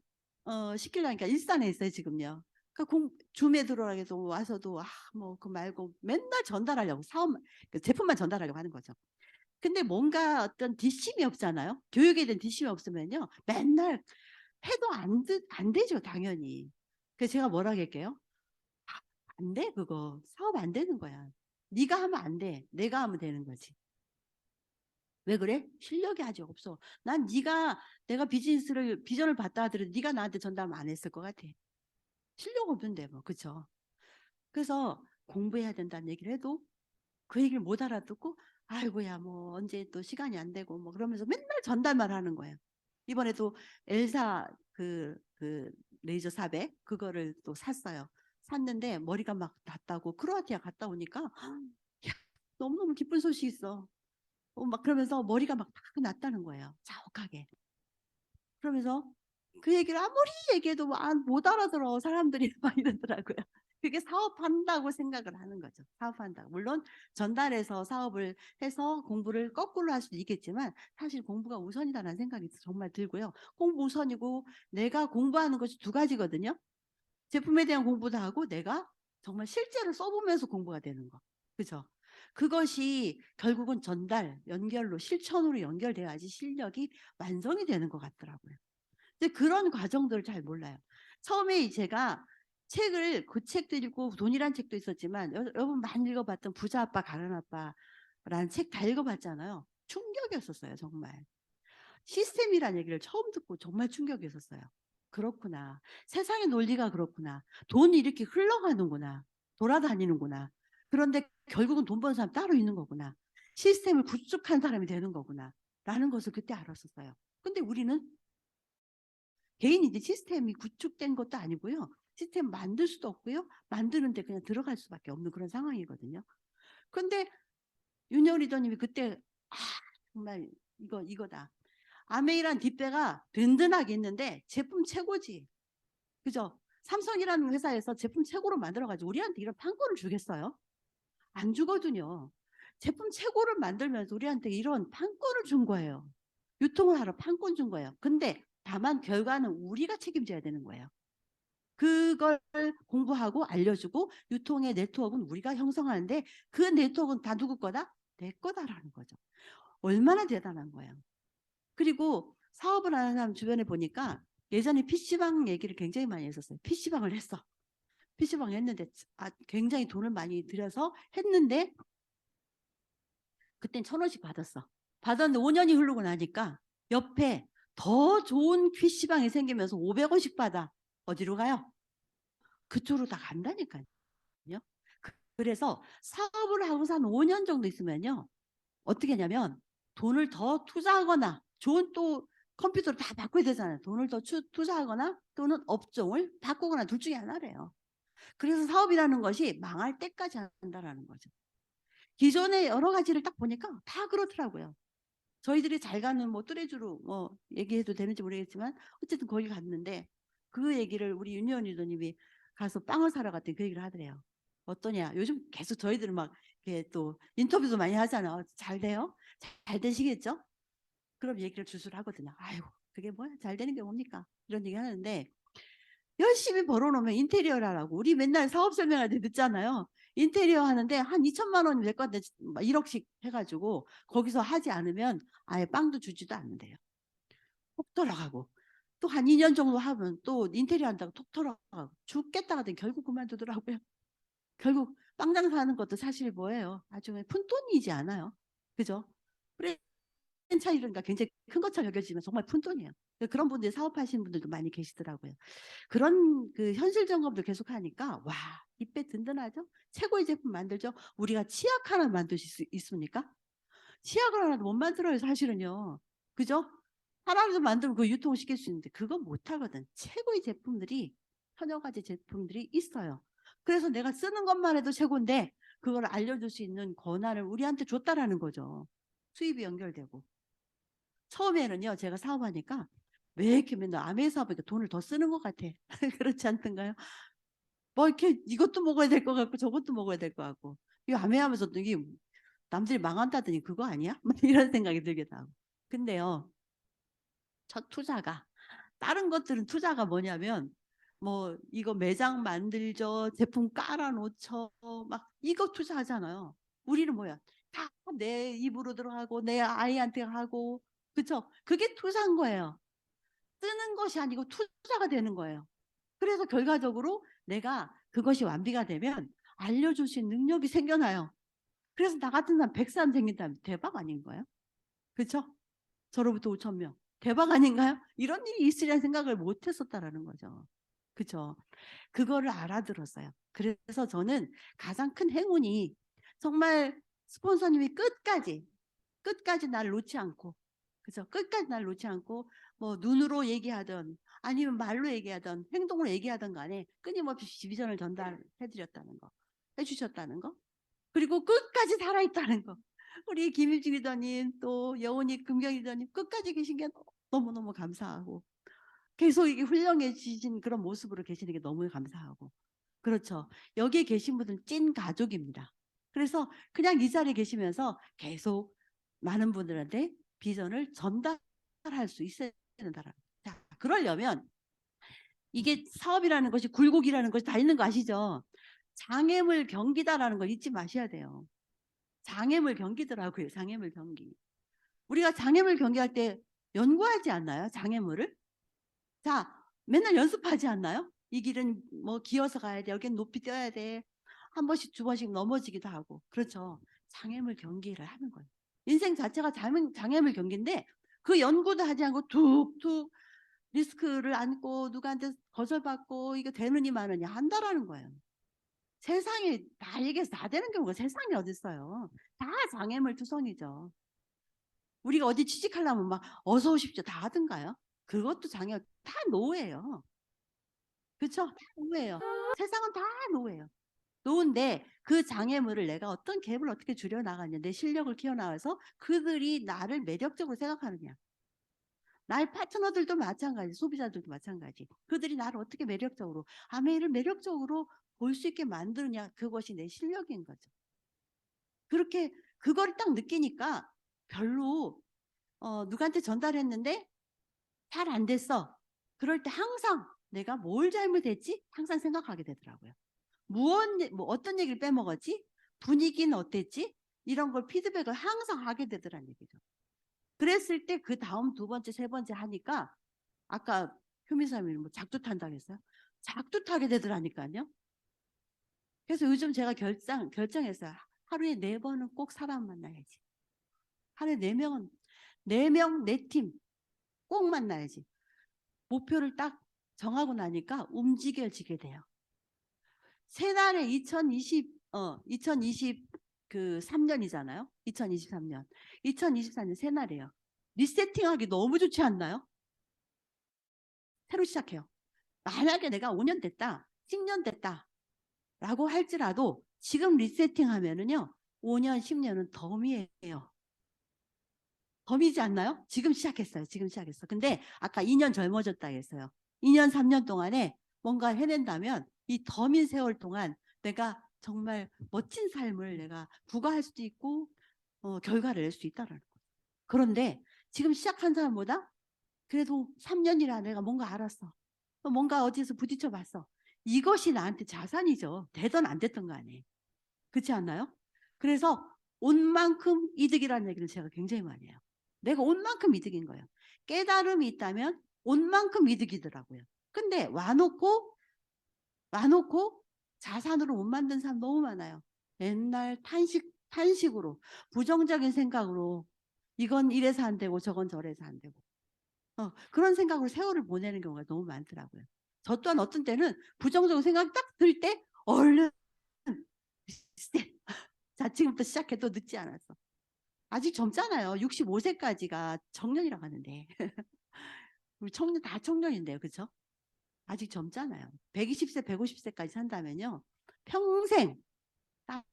시키려니까 일산에 있어요 지금요. 그러니까 줌에 들어가게 해서 와서도 뭐 그 말고 맨날 전달하려고 사업 그 제품만 전달하려고 하는 거죠. 근데 뭔가 어떤 뒷심이 없잖아요. 교육에 대한 뒷심이 없으면요 맨날 해도 안 되죠 당연히. 그래서 제가 뭐라고 할게요? 안 돼 그거 사업 안 되는 거야. 네가 하면 안 돼. 내가 하면 되는 거지. 왜 그래? 실력이 아직 없어. 난 내가 비전을 봤다 하더라도 네가 나한테 전담 안 했을 것 같아. 실력 없는데 뭐 그쵸? 그래서 공부해야 된다는 얘기를 해도 그 얘기를 못 알아듣고 아이고야 뭐 언제 또 시간이 안 되고 뭐 그러면서 맨날 전달만 하는 거예요. 이번에도 엘사 그 레이저 400 그거를 또 샀어요. 샀는데 머리가 막 났다고 크로아티아 갔다 오니까 야, 너무너무 기쁜 소식이 있어. 막 그러면서 머리가 막 났다는 거예요. 자욱하게. 그러면서 그 얘기를 아무리 얘기해도 못 알아들어 사람들이 막 이러더라고요. 그게 사업한다고 생각을 하는 거죠. 사업한다고. 물론 전달해서 사업을 해서 공부를 거꾸로 할 수도 있겠지만 사실 공부가 우선이다라는 생각이 정말 들고요. 공부 우선이고 내가 공부하는 것이 두 가지거든요. 제품에 대한 공부도 하고 내가 정말 실제로 써보면서 공부가 되는 거. 그죠? 그것이 결국은 연결로, 실천으로 연결돼야지 실력이 완성이 되는 것 같더라고요. 근데 그런 과정들을 잘 몰라요. 처음에 제가 그 책도 읽고 돈이란 책도 있었지만 여러분 많이 읽어봤던 부자 아빠 가난 아빠라는 책 다 읽어봤잖아요. 충격이었었어요 정말. 시스템이라는 얘기를 처음 듣고 정말 충격이었어요. 그렇구나. 세상의 논리가 그렇구나. 돈이 이렇게 흘러가는구나. 돌아다니는구나. 그런데 결국은 돈 버는 사람 따로 있는 거구나. 시스템을 구축한 사람이 되는 거구나. 라는 것을 그때 알았었어요. 근데 우리는 개인이 이제 시스템이 구축된 것도 아니고요. 시스템 만들 수도 없고요. 만드는데 그냥 들어갈 수밖에 없는 그런 상황이거든요. 근데 윤여 리더님이 그때 정말 이거다. 아메이란 뒷배가 든든하게 있는데 제품 최고지. 그죠? 삼성이라는 회사에서 제품 최고로 만들어가지고 우리한테 이런 판권을 주겠어요? 안 주거든요. 제품 최고를 만들면서 우리한테 이런 판권을 준 거예요. 유통을 하러 판권 준 거예요. 근데 다만 결과는 우리가 책임져야 되는 거예요. 그걸 공부하고 알려주고 유통의 네트워크는 우리가 형성하는데 그 네트워크는 다 누구 거다? 내 거다라는 거죠. 얼마나 대단한 거예요. 그리고 사업을 하는 사람 주변에 보니까 예전에 PC방 얘기를 굉장히 많이 했었어요. PC방을 했어. PC방 했는데 굉장히 돈을 많이 들여서 했는데 그땐 1,000원씩 받았어. 받았는데 5년이 흐르고 나니까 옆에 더 좋은 PC방이 생기면서 500원씩 받아. 어디로 가요? 그쪽으로 다 간다니까요. 그래서 사업을 하고서 한 5년 정도 있으면요. 어떻게 하냐면 돈을 더 투자하거나 좋은 또 컴퓨터를 다 바꿔야 되잖아요. 돈을 더 투자하거나 또는 업종을 바꾸거나 둘 중에 하나래요. 그래서 사업이라는 것이 망할 때까지 한다라는 거죠. 기존의 여러 가지를 딱 보니까 다 그렇더라고요. 저희들이 잘 가는 뭐 뚜레쥬로 뭐 얘기해도 되는지 모르겠지만 어쨌든 거기 갔는데 그 얘기를 우리 윤여은 리더님이 가서 빵을 사러 갔더니 그 얘기를 하더래요. 어떠냐? 요즘 계속 저희들은 막 이렇게 또 인터뷰도 많이 하잖아요. 잘 돼요? 잘 되시겠죠? 그럼 얘기를 주술 하거든요. 아이고 그게 뭐야? 잘 되는 게 뭡니까? 이런 얘기 하는데 열심히 벌어놓으면 인테리어를 하라고. 우리 맨날 사업 설명할 때 듣잖아요. 인테리어 하는데 한 2천만 원이 될 것 같은데 1억씩 해가지고 거기서 하지 않으면 아예 빵도 주지도 않는데요. 톡 돌아가고 또 한 2년 정도 하면 또 인테리어 한다고 톡 돌아가고 죽겠다 하더니 결국 그만두더라고요. 결국 빵 장사하는 것도 사실 뭐예요? 나중에 푼돈이지 않아요. 그죠? 프랜차이즈가 굉장히 큰 것처럼 여겨지면 정말 푼돈이에요. 그런 분들이 사업하시는 분들도 많이 계시더라고요. 그런 그 현실 점검도 계속 하니까 와, 이때 든든하죠? 최고의 제품 만들죠? 우리가 치약 하나 만드실 수 있습니까? 치약을 하나도 못 만들어요, 사실은요. 그죠? 하나라도 만들면 그 유통시킬 수 있는데 그건 못하거든. 최고의 제품들이 천여 가지 제품들이 있어요. 그래서 내가 쓰는 것만 해도 최고인데 그걸 알려줄 수 있는 권한을 우리한테 줬다라는 거죠. 수입이 연결되고. 처음에는요, 제가 사업하니까 왜 이렇게 맨날 아메 사업에 돈을 더 쓰는 것 같아. 그렇지 않던가요? 뭐 이렇게 이것도 먹어야 될 것 같고 저것도 먹어야 될 것 같고. 이 아메하면서 이게 남들이 망한다더니 그거 아니야? 이런 생각이 들기도 하고. 근데요, 첫 투자가 다른 것들은 투자가 뭐냐면 뭐 이거 매장 만들죠, 제품 깔아놓죠, 막 이거 투자하잖아요. 우리는 뭐야? 다 내 입으로 들어가고 내 아이한테 하고, 그쵸? 그게 투자인 거예요. 쓰는 것이 아니고 투자가 되는 거예요. 그래서 결과적으로 내가 그것이 완비가 되면 알려줄 수 있는 능력이 생겨나요. 그래서 나 같은 사람 100사람 생긴다면 대박 아닌가요? 그렇죠? 저로부터 5천 명. 대박 아닌가요? 이런 일이 있으리란 생각을 못 했었다라는 거죠. 그렇죠? 그거를 알아들었어요. 그래서 저는 가장 큰 행운이 정말 스폰서님이 끝까지 날 놓지 않고, 그죠? 끝까지 날 놓지 않고 뭐 눈으로 얘기하던 아니면 말로 얘기하던 행동으로 얘기하던 간에 끊임없이 비전을 전달해드렸다는 거, 해주셨다는 거, 그리고 끝까지 살아있다는 거. 우리 김일중 리더님 또 여운이 금경 리더님 끝까지 계신 게 너무너무 감사하고 계속 이게 훌륭해지신 그런 모습으로 계시는 게 너무 감사하고, 그렇죠. 여기에 계신 분들은 찐 가족입니다. 그래서 그냥 이 자리에 계시면서 계속 많은 분들한테 비전을 전달할 수 있어야 된다. 자, 그러려면 이게 사업이라는 것이 굴곡이라는 것이 다 있는 거 아시죠? 장애물 경기다라는 걸 잊지 마셔야 돼요. 장애물 경기더라고요. 장애물 경기. 우리가 장애물 경기할 때 연구하지 않나요? 장애물을? 자, 맨날 연습하지 않나요? 이 길은 뭐 기어서 가야 돼. 여긴 높이 뛰어야 돼. 한 번씩 두 번씩 넘어지기도 하고. 그렇죠. 장애물 경기를 하는 거예요. 인생 자체가 장애물 경기인데 그 연구도 하지 않고 툭툭 리스크를 안고 누구한테 거절받고 이거 되느니 마느니 한다라는 거예요. 세상에 다 얘기해서 다 되는 경우가 세상에 어딨어요. 다 장애물 투성이죠. 우리가 어디 취직하려면 막 어서 오십시오 다 하던가요? 그것도 장애, 다 노예예요. 그렇죠? 다 노예예요. 세상은 다 노예예요. 노인데 그 장애물을 내가 어떤 갭을 어떻게 줄여나가냐, 내 실력을 키워나가서 그들이 나를 매력적으로 생각하느냐. 나의 파트너들도 마찬가지, 소비자들도 마찬가지. 그들이 나를 어떻게 매력적으로, 아메이를 매력적으로 볼 수 있게 만드느냐, 그것이 내 실력인 거죠. 그렇게 그걸 딱 느끼니까 별로 누구한테 전달했는데 잘 안 됐어. 그럴 때 항상 내가 뭘 잘못했지? 항상 생각하게 되더라고요. 뭐 어떤 얘기를 빼먹었지? 분위기는 어땠지? 이런 걸 피드백을 항상 하게 되더란 얘기죠. 그랬을 때 그 다음 두 번째, 세 번째 하니까 아까 효민사님이 뭐 작두 탄다고 했어요? 작두 타게 되더라니까요. 그래서 요즘 제가 결정했어요. 하루에 4번은 꼭 사람 만나야지. 하루에 4명은, 4명, 4팀 꼭 만나야지. 목표를 딱 정하고 나니까 움직여지게 돼요. 새날에 2020 그 3년이잖아요. 2023년. 2024년 새날이에요. 리세팅하기 너무 좋지 않나요? 새로 시작해요. 만약에 내가 5년 됐다, 10년 됐다 라고 할지라도 지금 리세팅 하면은요, 5년, 10년은 덤이에요. 덤이지 않나요? 지금 시작했어요. 지금 시작했어. 근데 아까 2년 젊어졌다 했어요. 2년, 3년 동안에 뭔가 해낸다면 이 덤인 세월 동안 내가 정말 멋진 삶을 내가 부과할 수도 있고 결과를 낼 수 있다라는 거예요. 그런데 지금 시작한 사람보다 그래도 3년이라 내가 뭔가 알았어. 뭔가 어디서 부딪혀 봤어. 이것이 나한테 자산이죠. 되든 안 됐든 간에. 그렇지 않나요? 그래서 온 만큼 이득이라는 얘기를 제가 굉장히 많이 해요. 내가 온 만큼 이득인 거예요. 깨달음이 있다면 온 만큼 이득이더라고요. 근데 와놓고 자산으로 못 만든 사람 너무 많아요. 맨날 탄식으로, 부정적인 생각으로 이건 이래서 안 되고 저건 저래서 안 되고 그런 생각으로 세월을 보내는 경우가 너무 많더라고요. 저 또한 어떤 때는 부정적인 생각이 딱 들 때 얼른 자, 지금부터 시작해도 늦지 않았어. 아직 젊잖아요. 65세까지가 청년이라고 하는데 우리 청년 다 청년인데요, 그렇죠? 아직 젊잖아요. 120세, 150세까지 산다면요, 평생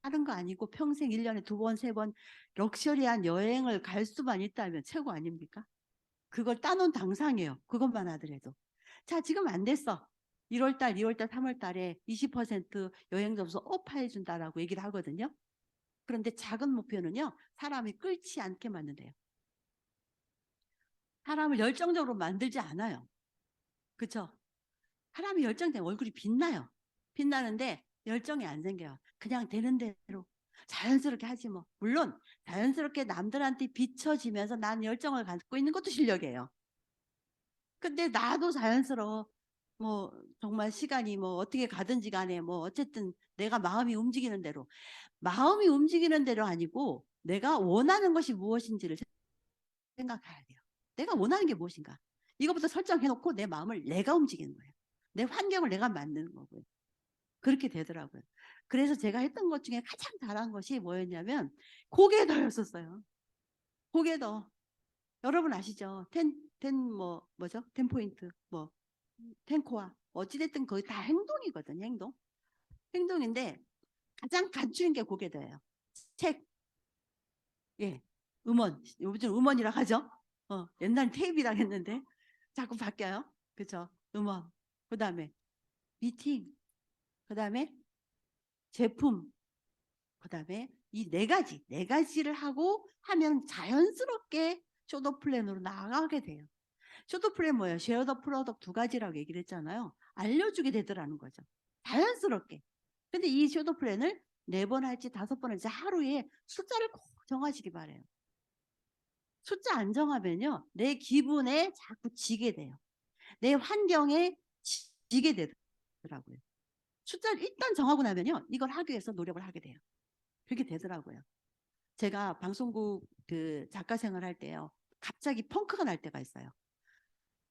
다른 거 아니고 평생 1년에 2번, 3번 럭셔리한 여행을 갈 수만 있다면 최고 아닙니까? 그걸 따놓은 당상이에요. 그것만 하더라도. 자, 지금 안 됐어. 1월달, 2월달, 3월달에 20% 여행 점수 업해준다라고 얘기를 하거든요. 그런데 작은 목표는요, 사람이 끌지 않게 만든대요. 사람을 열정적으로 만들지 않아요. 그쵸? 사람이 열정되면 얼굴이 빛나요. 빛나는데 열정이 안 생겨요. 그냥 되는 대로 자연스럽게 하지 뭐. 물론 자연스럽게 남들한테 비춰지면서 난 열정을 갖고 있는 것도 실력이에요. 근데 나도 자연스러워. 뭐 정말 시간이 뭐 어떻게 가든지 간에 뭐 어쨌든 내가 마음이 움직이는 대로, 마음이 움직이는 대로 아니고 내가 원하는 것이 무엇인지를 생각해야 돼요. 내가 원하는 게 무엇인가? 이것부터 설정해놓고 내 마음을 내가 움직이는 거예요. 내 환경을 내가 만드는 거고요. 그렇게 되더라고요. 그래서 제가 했던 것 중에 가장 잘한 것이 뭐였냐면 고개더였었어요. 고개더. 여러분 아시죠? 뭐죠? 10포인트, 뭐, 10코어. 어찌됐든 거의 다 행동이거든요, 행동. 행동인데 가장 간추린 게 고개더예요. 책, 예, 요즘 음원이라 하죠? 옛날 테이프랑 했는데 자꾸 바뀌어요. 그죠? 음원. 그 다음에 미팅. 그 다음에 제품. 그 다음에 이 네 가지를 하고 하면 자연스럽게 쇼더 플랜으로 나가게 돼요. 쇼더 플랜 뭐예요? 쉐어 더 프로덕트 2가지라고 얘기를 했잖아요. 알려주게 되더라는 거죠. 자연스럽게. 근데 이 쇼더 플랜을 4번 할지 5번 할지 하루에 숫자를 꼭 정하시기 바래요. 숫자 안 정하면요, 내 기분에 자꾸 지게 돼요. 내 환경에 지게 되더라고요. 숫자를 일단 정하고 나면요, 이걸 하기 위해서 노력을 하게 돼요. 그렇게 되더라고요. 제가 방송국 그 작가 생활할 때요, 갑자기 펑크가 날 때가 있어요.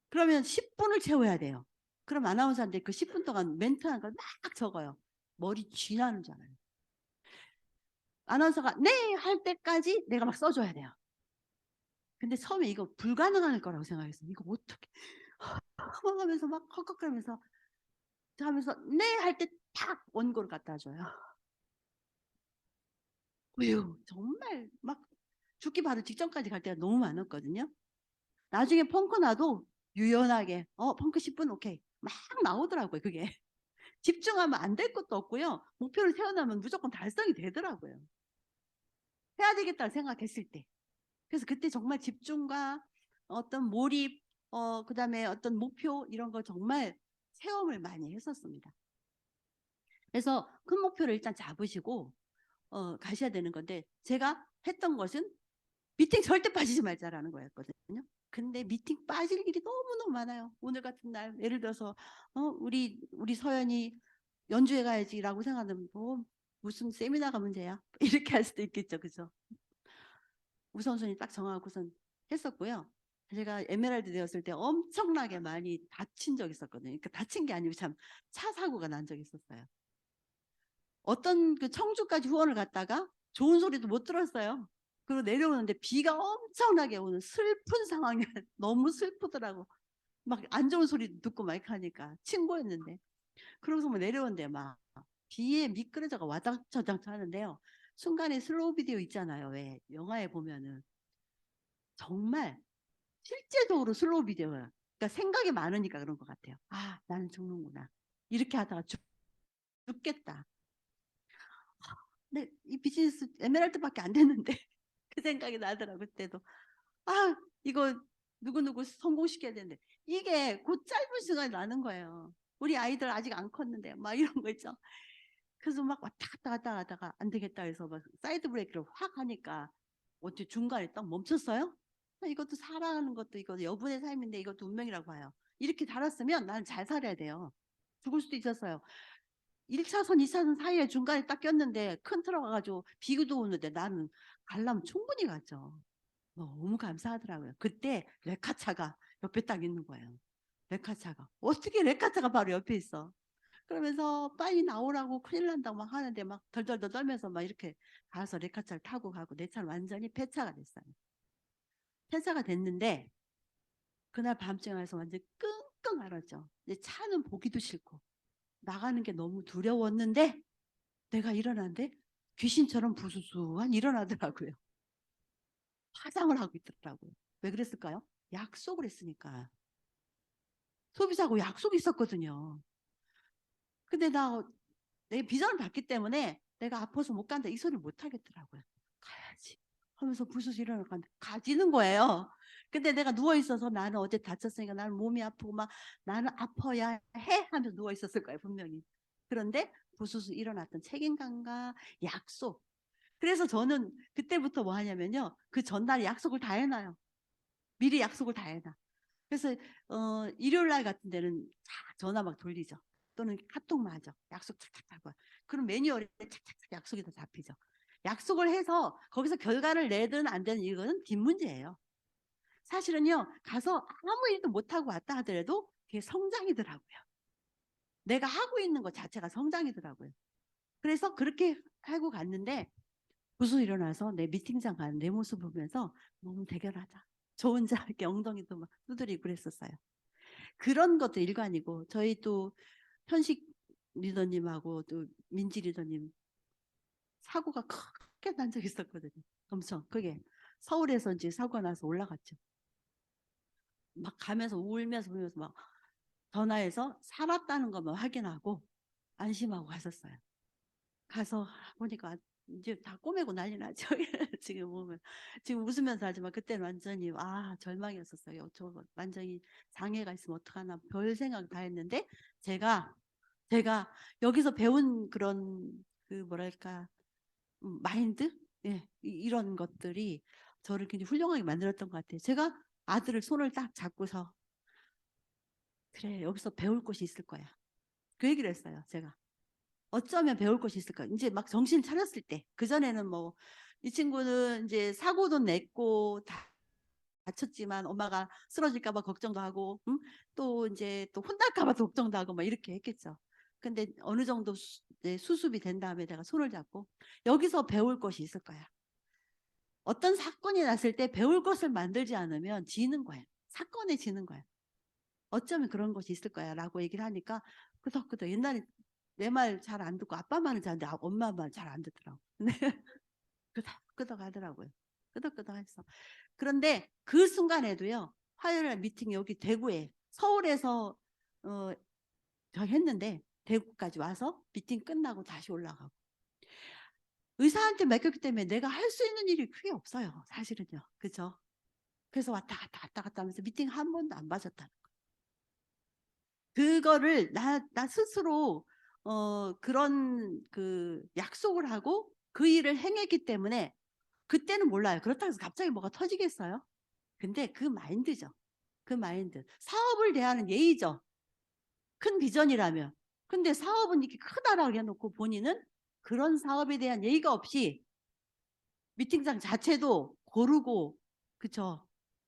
그러면 10분을 채워야 돼요. 그럼 아나운서한테 그 10분 동안 멘트하는 걸 막 적어요. 머리 쥐나는 줄 알아요. 아나운서가 네 할 때까지 내가 막 써줘야 돼요. 근데 처음에 이거 불가능할 거라고 생각했어요. 이거 어떻게 막 하면서 막 헉헉거리면서 하면서 네 할 때 탁 원고를 갖다 줘요. 어휴, 정말 막 죽기 바로 직전까지 갈 때가 너무 많았거든요. 나중에 펑크 나도 유연하게 펑크 10분 오케이 막 나오더라고요. 그게 집중하면 안 될 것도 없고요, 목표를 세워놓으면 무조건 달성이 되더라고요. 해야 되겠다 생각했을 때. 그래서 그때 정말 집중과 어떤 몰입, 그다음에 어떤 목표 이런 거 정말 체험을 많이 했었습니다. 그래서 큰 목표를 일단 잡으시고 가셔야 되는 건데, 제가 했던 것은 미팅 절대 빠지지 말자라는 거였거든요. 근데 미팅 빠질 일이 너무너무 많아요. 오늘 같은 날 예를 들어서 우리 서연이 연주회 가야지라고 생각하면 무슨 세미나가 문제야? 이렇게 할 수도 있겠죠. 그죠? 우선순위 딱 정하고선 했었고요. 제가 에메랄드 되었을 때 엄청나게 많이 다친 적이 있었거든요. 그러니까 다친 게 아니고 참 차 사고가 난 적이 있었어요. 어떤 그 청주까지 후원을 갔다가 좋은 소리도 못 들었어요. 그리고 내려오는데 비가 엄청나게 오는 슬픈 상황이 너무 슬프더라고. 막 안 좋은 소리 듣고 막 하니까 친구였는데, 그러고서 뭐 내려오는데 막 비에 미끄러져가 와장창 하는데요. 순간에 슬로우 비디오 있잖아요. 왜 영화에 보면은 정말 실제적으로 슬로우 비디오야. 그러니까 생각이 많으니까 그런 것 같아요. 아, 나는 죽는구나. 이렇게 하다가 죽겠다. 근데 이 비즈니스 에메랄드밖에 안 됐는데 그 생각이 나더라고 그때도. 아, 이거 누구누구 성공시켜야 되는데 이게 곧 짧은 시간에 나는 거예요. 우리 아이들 아직 안 컸는데 막 이런 거 있죠. 그래서 막 왔다 갔다 하다가 안 되겠다 해서 막 사이드 브레이크를 확 하니까 어떻게 중간에 딱 멈췄어요. 이것도 살아가는 것도 이거 여분의 삶인데 이것도 운명이라고 봐요. 이렇게 달았으면 나는 잘 살아야 돼요. 죽을 수도 있었어요. 1차선, 2차선 사이에 중간에 딱 꼈는데 큰 트럭 와가지고 비도 오는데 나는 가려면 충분히 갔죠. 너무 감사하더라고요. 그때 레카차가 옆에 딱 있는 거예요. 레카차가. 어떻게 레카차가 바로 옆에 있어. 그러면서 빨리 나오라고 큰일 난다고 막 하는데 막 덜덜덜 떨면서 막 이렇게 가서 레카차를 타고 가고 내 차는 완전히 폐차가 됐어요. 폐차가 됐는데 그날 밤중에 와서 완전 끙끙 앓았죠. 이제 차는 보기도 싫고 나가는 게 너무 두려웠는데 내가 일어났는데 귀신처럼 부수수한 일어나더라고요. 화장을 하고 있더라고요. 왜 그랬을까요? 약속을 했으니까. 소비자하고 약속이 있었거든요. 근데 내 비전을 봤기 때문에 내가 아파서 못 간다 이 소리를 못 하겠더라고요. 가야지 하면서 부스스 일어나니까 가지는 거예요. 근데 내가 누워 있어서 나는 어제 다쳤으니까 나는 몸이 아프고 막 나는 아파야 해 하면서 누워 있었을 거예요 분명히. 그런데 부스스 일어났던 책임감과 약속. 그래서 저는 그때부터 뭐 하냐면요. 그 전날 약속을 다 해놔요. 미리 약속을 다 해놔. 그래서 일요일 날 같은 데는 전화 막 돌리죠. 또는 카톡만 하죠. 약속 탁탁탁. 그럼 매뉴얼에 착착착 약속이 다 잡히죠. 약속을 해서 거기서 결과를 내든 안 되는 이거는 뒷문제예요. 사실은요. 가서 아무 일도 못하고 왔다 하더라도 그게 성장이더라고요. 내가 하고 있는 것 자체가 성장이더라고요. 그래서 그렇게 하고 갔는데 부수 일어나서 내 미팅장 가는 내 모습 보면서 너무 대결하자. 저 혼자 이렇게 엉덩이도 막 두드리고 그랬었어요. 그런 것도 일관이고 저희 또 현식 리더님하고 또 민지 리더님 사고가 크게 난 적이 있었거든요. 엄청 크게. 서울에서 이제 사고가 나서 올라갔죠. 막 가면서 울면서 막 전화해서 살았다는 것만 확인하고 안심하고 갔었어요. 가서 보니까 이제 다 꼬매고 난리 나죠. 지금 보면 지금 웃으면서 하지만 그때는 완전히 절망이었었어요. 저 완전히 장애가 있으면 어떡하나 별 생각 다 했는데 제가 여기서 배운 그런 그 뭐랄까 마인드 이런 것들이 저를 굉장히 훌륭하게 만들었던 것 같아요. 제가 아들을 손을 딱 잡고서 그래 여기서 배울 것이 있을 거야. 그 얘기를 했어요. 제가. 어쩌면 배울 것이 있을까? 이제 막 정신 차렸을 때. 그전에는 뭐, 이 친구는 이제 사고도 냈고, 다쳤지만 엄마가 쓰러질까봐 걱정도 하고, 응? 또 이제 또 혼날까봐 걱정도 하고, 막 이렇게 했겠죠. 근데 어느 정도 수습이 된 다음에 내가 손을 잡고, 여기서 배울 것이 있을 거야. 어떤 사건이 났을 때 배울 것을 만들지 않으면 지는 거야. 사건에 지는 거야. 어쩌면 그런 것이 있을 거야. 라고 얘기를 하니까, 끄덕끄덕. 옛날에 내 말 잘 안 듣고 아빠 말은 잘 듣는데 엄마 말 잘 안 듣더라고. 끄덕끄덕 하더라고요. 끄덕끄덕 했어. 그런데 그 순간에도요. 화요일 날 미팅 여기 대구에 서울에서 저 했는데 대구까지 와서 미팅 끝나고 다시 올라가고 의사한테 맡겼기 때문에 내가 할 수 있는 일이 크게 없어요. 사실은요. 그죠? 그래서 왔다 갔다 하면서 미팅 한 번도 안 빠졌다는 거. 그거를 나 스스로 그런 그 약속을 하고 그 일을 행했기 때문에 그때는 몰라요. 그렇다고 해서 갑자기 뭐가 터지겠어요? 근데 그 마인드죠. 그 마인드. 사업을 대하는 예의죠. 큰 비전이라면. 근데 사업은 이렇게 크다라고 해놓고 본인은 그런 사업에 대한 예의가 없이 미팅장 자체도 고르고, 그쵸.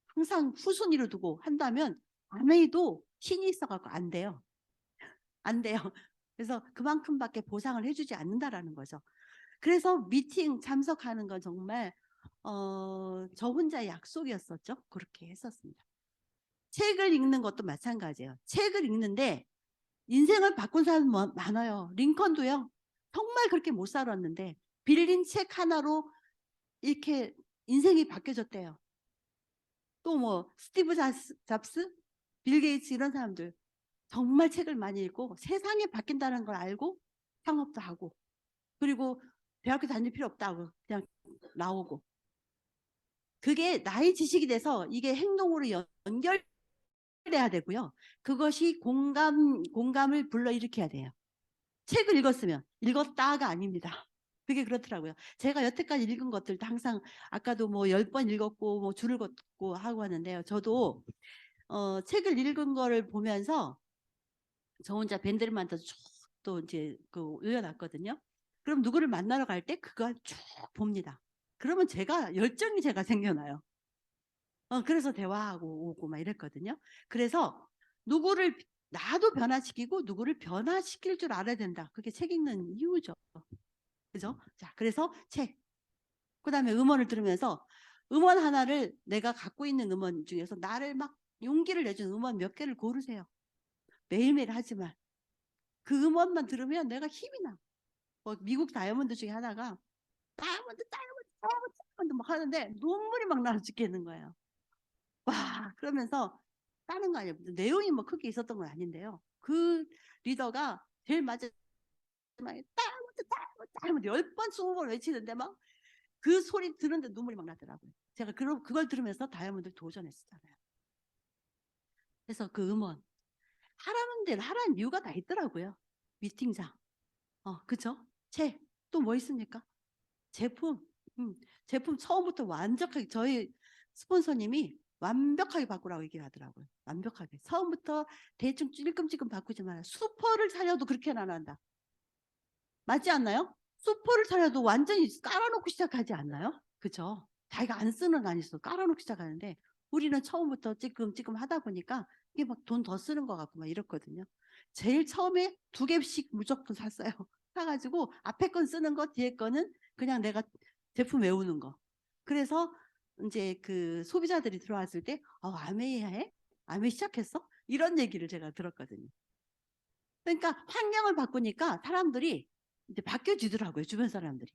항상 후순위로 두고 한다면 아메이도 신이 있어갖고 안 돼요. 안 돼요. 그래서 그만큼밖에 보상을 해주지 않는다라는 거죠. 그래서 미팅 참석하는 건 정말 저 혼자의 약속이었었죠. 그렇게 했었습니다. 책을 읽는 것도 마찬가지예요. 책을 읽는데 인생을 바꾼 사람 많아요. 링컨도요. 정말 그렇게 못 살았는데 빌린 책 하나로 이렇게 인생이 바뀌어졌대요. 또 뭐 스티브 잡스, 빌 게이츠 이런 사람들 정말 책을 많이 읽고 세상이 바뀐다는 걸 알고 창업도 하고 그리고 대학교 다닐 필요 없다고 그냥 나오고 그게 나의 지식이 돼서 이게 행동으로 연결돼야 되고요. 그것이 공감을 불러일으켜야 돼요. 책을 읽었으면 읽었다가 아닙니다. 그게 그렇더라고요. 제가 여태까지 읽은 것들도 항상 아까도 뭐 10번 읽었고 뭐 줄을 걷고 하고 하는데요. 저도 책을 읽은 거를 보면서 저 혼자 밴드만도 쭉또 이제 그 외워놨거든요. 그럼 누구를 만나러 갈 때 그걸 쭉 봅니다. 그러면 열정이 제가 생겨나요. 그래서 대화하고 오고 막 이랬거든요. 그래서 누구를 나도 변화시키고 누구를 변화시킬 줄 알아야 된다. 그게 책 읽는 이유죠. 그죠? 자, 그래서 책. 그다음에 음원을 들으면서 음원 하나를 내가 갖고 있는 음원 중에서 나를 막 용기를 내준 음원 몇 개를 고르세요. 매일매일 하지만 그 음원만 들으면 내가 힘이 나. 뭐 미국 다이아몬드 중에 하나가 다이아몬드 막 하는데 눈물이 막 나서 죽겠는 거예요. 와, 그러면서 다른 거 아니에요. 내용이 뭐 크게 있었던 건 아닌데요. 그 리더가 제일 마지막에 다이아몬드 10번 20번 외치는데 막 그 소리 들은데 눈물이 막 나더라고요. 제가 그걸 들으면서 다이아몬드를 도전했었잖아요. 그래서 그 음원 하라는 데는 하라는 이유가 다 있더라고요. 미팅장, 그죠? 책, 또 뭐 있습니까? 제품, 제품 처음부터 완벽하게 저희 스폰서님이 완벽하게 바꾸라고 얘기를 하더라고요. 완벽하게. 처음부터 대충 찔끔찔끔 바꾸지 마라. 수퍼를 사려도 그렇게는 안 한다. 맞지 않나요? 수퍼를 사려도 완전히 깔아놓고 시작하지 않나요? 그죠? 자기가 안 쓰는 안 있어. 깔아놓고 시작하는데 우리는 처음부터 찔끔찔끔 하다 보니까 이게 막 돈 더 쓰는 것 같고 막 이렇거든요. 제일 처음에 2개씩 무조건 샀어요. 사가지고 앞에 건 쓰는 거, 뒤에 거는 그냥 내가 제품 외우는 거. 그래서 이제 그 소비자들이 들어왔을 때, 아메이 해? 아메이 시작했어? 이런 얘기를 제가 들었거든요. 그러니까 환경을 바꾸니까 사람들이 이제 바뀌어지더라고요. 주변 사람들이.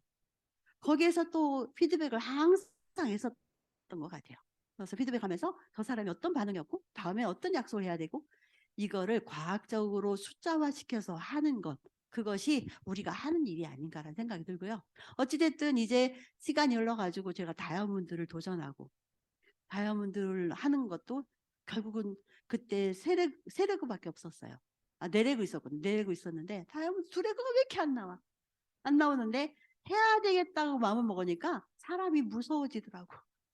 거기에서 또 피드백을 항상 했었던 것 같아요. 그래서 피드백하면서 저 사람이 어떤 반응이었고 다음에 어떤 약속을 해야 되고 이거를 과학적으로 숫자화시켜서 하는 것. 그것이 우리가 하는 일이 아닌가라는 생각이 들고요. 어찌됐든 이제 시간이 흘러가지고 제가 다이아몬드를 도전하고 다이아몬드를 하는 것도 결국은 그때 세레그밖에 없었어요. 네레그 있었거든요. 네레그 있었는데 다이아몬드 두 레그가 왜 이렇게 안 나와? 안 나오는데 해야 되겠다고 마음을 먹으니까 사람이 무서워지더라고.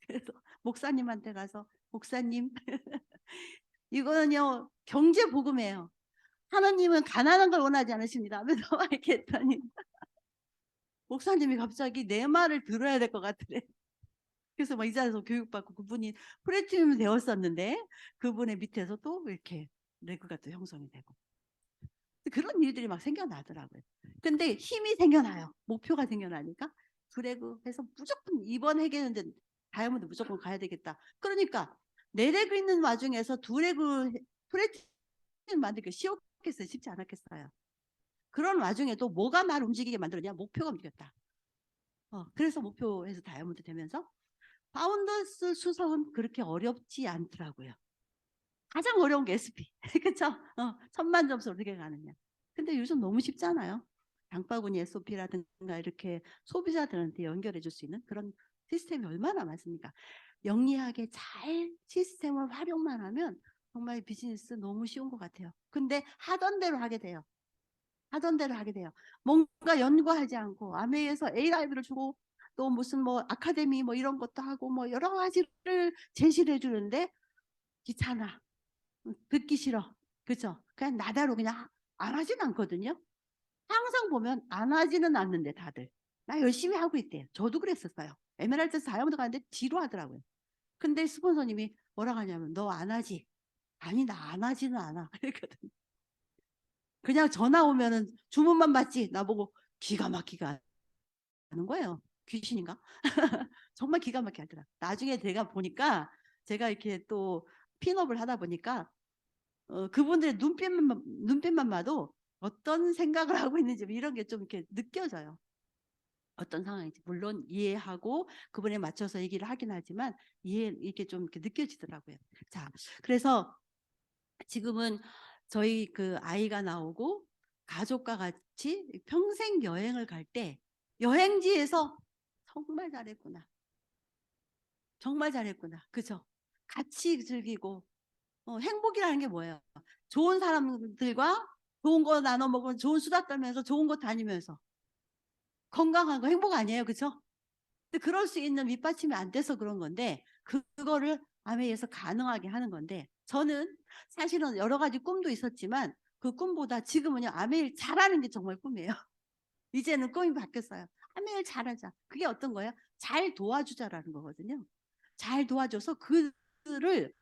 그래서 목사님한테 가서 목사님 이거는요 경제 복음이에요. 하나님은 가난한 걸 원하지 않으십니다. 하면서 이렇게 했더니 목사님이 갑자기 내 말을 들어야 될 것 같으래. 그래서 막 이 자리에서 교육받고 그분이 프레티늄을 배웠었는데 그분의 밑에서 또 이렇게 레그가 또 형성이 되고 그런 일들이 막 생겨나더라고요. 근데 힘이 생겨나요. 목표가 생겨나니까 드래그 해서 무조건 이번 회계는 다이아몬드 무조건 가야 되겠다. 그러니까 네 레그 있는 와중에서 두 레그 프레티늄 만들기 쉬웠겠어요? 쉽지 않았겠어요? 그런 와중에도 뭐가 나를 움직이게 만들었냐? 목표가 움직였다. 그래서 목표에서 다이아몬드 되면서 파운더스 수석은 그렇게 어렵지 않더라고요. 가장 어려운 게 SP. 그쵸? 1000만 점수 어떻게 가느냐. 근데 요즘 너무 쉽잖아요. 장바구니 SOP라든가 이렇게 소비자들한테 연결해 줄 수 있는 그런 시스템이 얼마나 많습니까? 영리하게 잘 시스템을 활용만 하면 정말 비즈니스 너무 쉬운 것 같아요. 근데 하던 대로 하게 돼요. 하던 대로 하게 돼요. 뭔가 연구하지 않고 아메이에서 A라이브를 주고 또 무슨 뭐 아카데미 뭐 이런 것도 하고 뭐 여러 가지를 제시를 해주는데 귀찮아. 듣기 싫어. 그죠? 그냥 나다로 그냥 안 하진 않거든요. 항상 보면 안 하지는 않는데 다들. 나 열심히 하고 있대요. 저도 그랬었어요. 에메랄드 다이아몬드 가는데 지루하더라고요. 근데 스폰서님이 뭐라고 하냐면 너 안 하지? 아니 나 안 하지는 않아. 그랬거든요. 그냥 전화 오면은 주문만 받지. 나보고 기가 막히게 하는 거예요. 귀신인가? 정말 기가 막히게 하더라. 나중에 제가 보니까 제가 이렇게 또 핀업을 하다 보니까 그분들의 눈빛만 봐도 어떤 생각을 하고 있는지 뭐 이런 게 좀 이렇게 느껴져요. 어떤 상황인지 물론 이해하고 그분에 맞춰서 얘기를 하긴 하지만 이게 좀 이렇게 느껴지더라고요. 자, 그래서 지금은 저희 그 아이가 나오고 가족과 같이 평생 여행을 갈 때 여행지에서 정말 잘했구나. 정말 잘했구나. 그죠? 같이 즐기고 행복이라는 게 뭐예요? 좋은 사람들과 좋은 거 나눠 먹으면 좋은 수다 떨면서 좋은 거 다니면서 건강한 거 행복 아니에요? 그죠? 근데 그럴 수 있는 밑받침이 안 돼서 그런 건데 그거를 아메이에서 가능하게 하는 건데 저는 사실은 여러 가지 꿈도 있었지만 그 꿈보다 지금은요 아메일 잘하는 게 정말 꿈이에요. 이제는 꿈이 바뀌었어요. 아메일 잘하자. 그게 어떤 거예요? 잘 도와주자라는 거거든요. 잘 도와줘서 그들을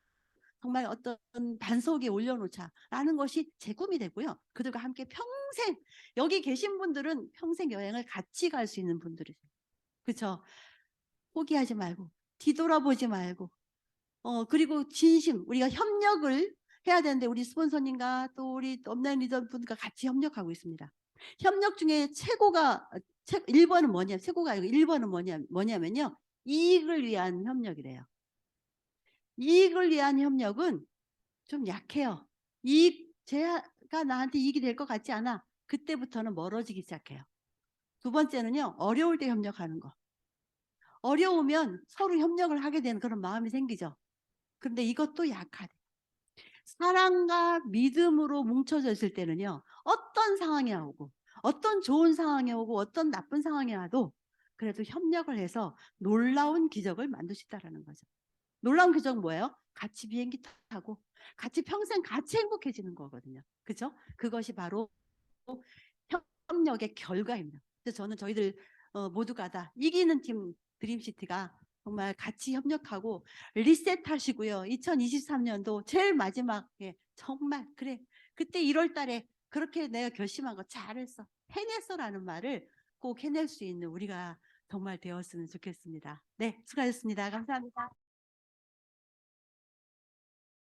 정말 어떤 반석에 올려놓자라는 것이 제 꿈이 되고요. 그들과 함께 평생 여기 계신 분들은 평생 여행을 같이 갈 수 있는 분들이세요. 그렇죠? 포기하지 말고 뒤돌아보지 말고 그리고 진심 우리가 협력을 해야 되는데 우리 스폰서님과 또 우리 업라인 리더분과 같이 협력하고 있습니다. 협력 중에 최고가 1번은 뭐냐 최고가 아니고 1번은 뭐냐면요. 이익을 위한 협력이래요. 이익을 위한 협력은 좀 약해요. 제가 나한테 이익이 될 것 같지 않아. 그때부터는 멀어지기 시작해요. 두 번째는요. 어려울 때 협력하는 거. 어려우면 서로 협력을 하게 되는 그런 마음이 생기죠. 그런데 이것도 약하대. 사랑과 믿음으로 뭉쳐져 있을 때는요. 어떤 상황이 오고 어떤 좋은 상황이 오고 어떤 나쁜 상황이 와도 그래도 협력을 해서 놀라운 기적을 만들 수 있다는 거죠. 놀라운 기적은 뭐예요? 같이 비행기 타고 같이 평생 같이 행복해지는 거거든요. 그렇죠? 그것이 바로 협력의 결과입니다. 그래서 저는 저희들 모두가 다 이기는 팀 드림시티가 정말 같이 협력하고 리셋하시고요. 2023년도 제일 마지막에 정말 그래 그때 1월 달에 그렇게 내가 결심한 거 잘했어 해냈어라는 말을 꼭 해낼 수 있는 우리가 정말 되었으면 좋겠습니다. 네, 수고하셨습니다. 감사합니다.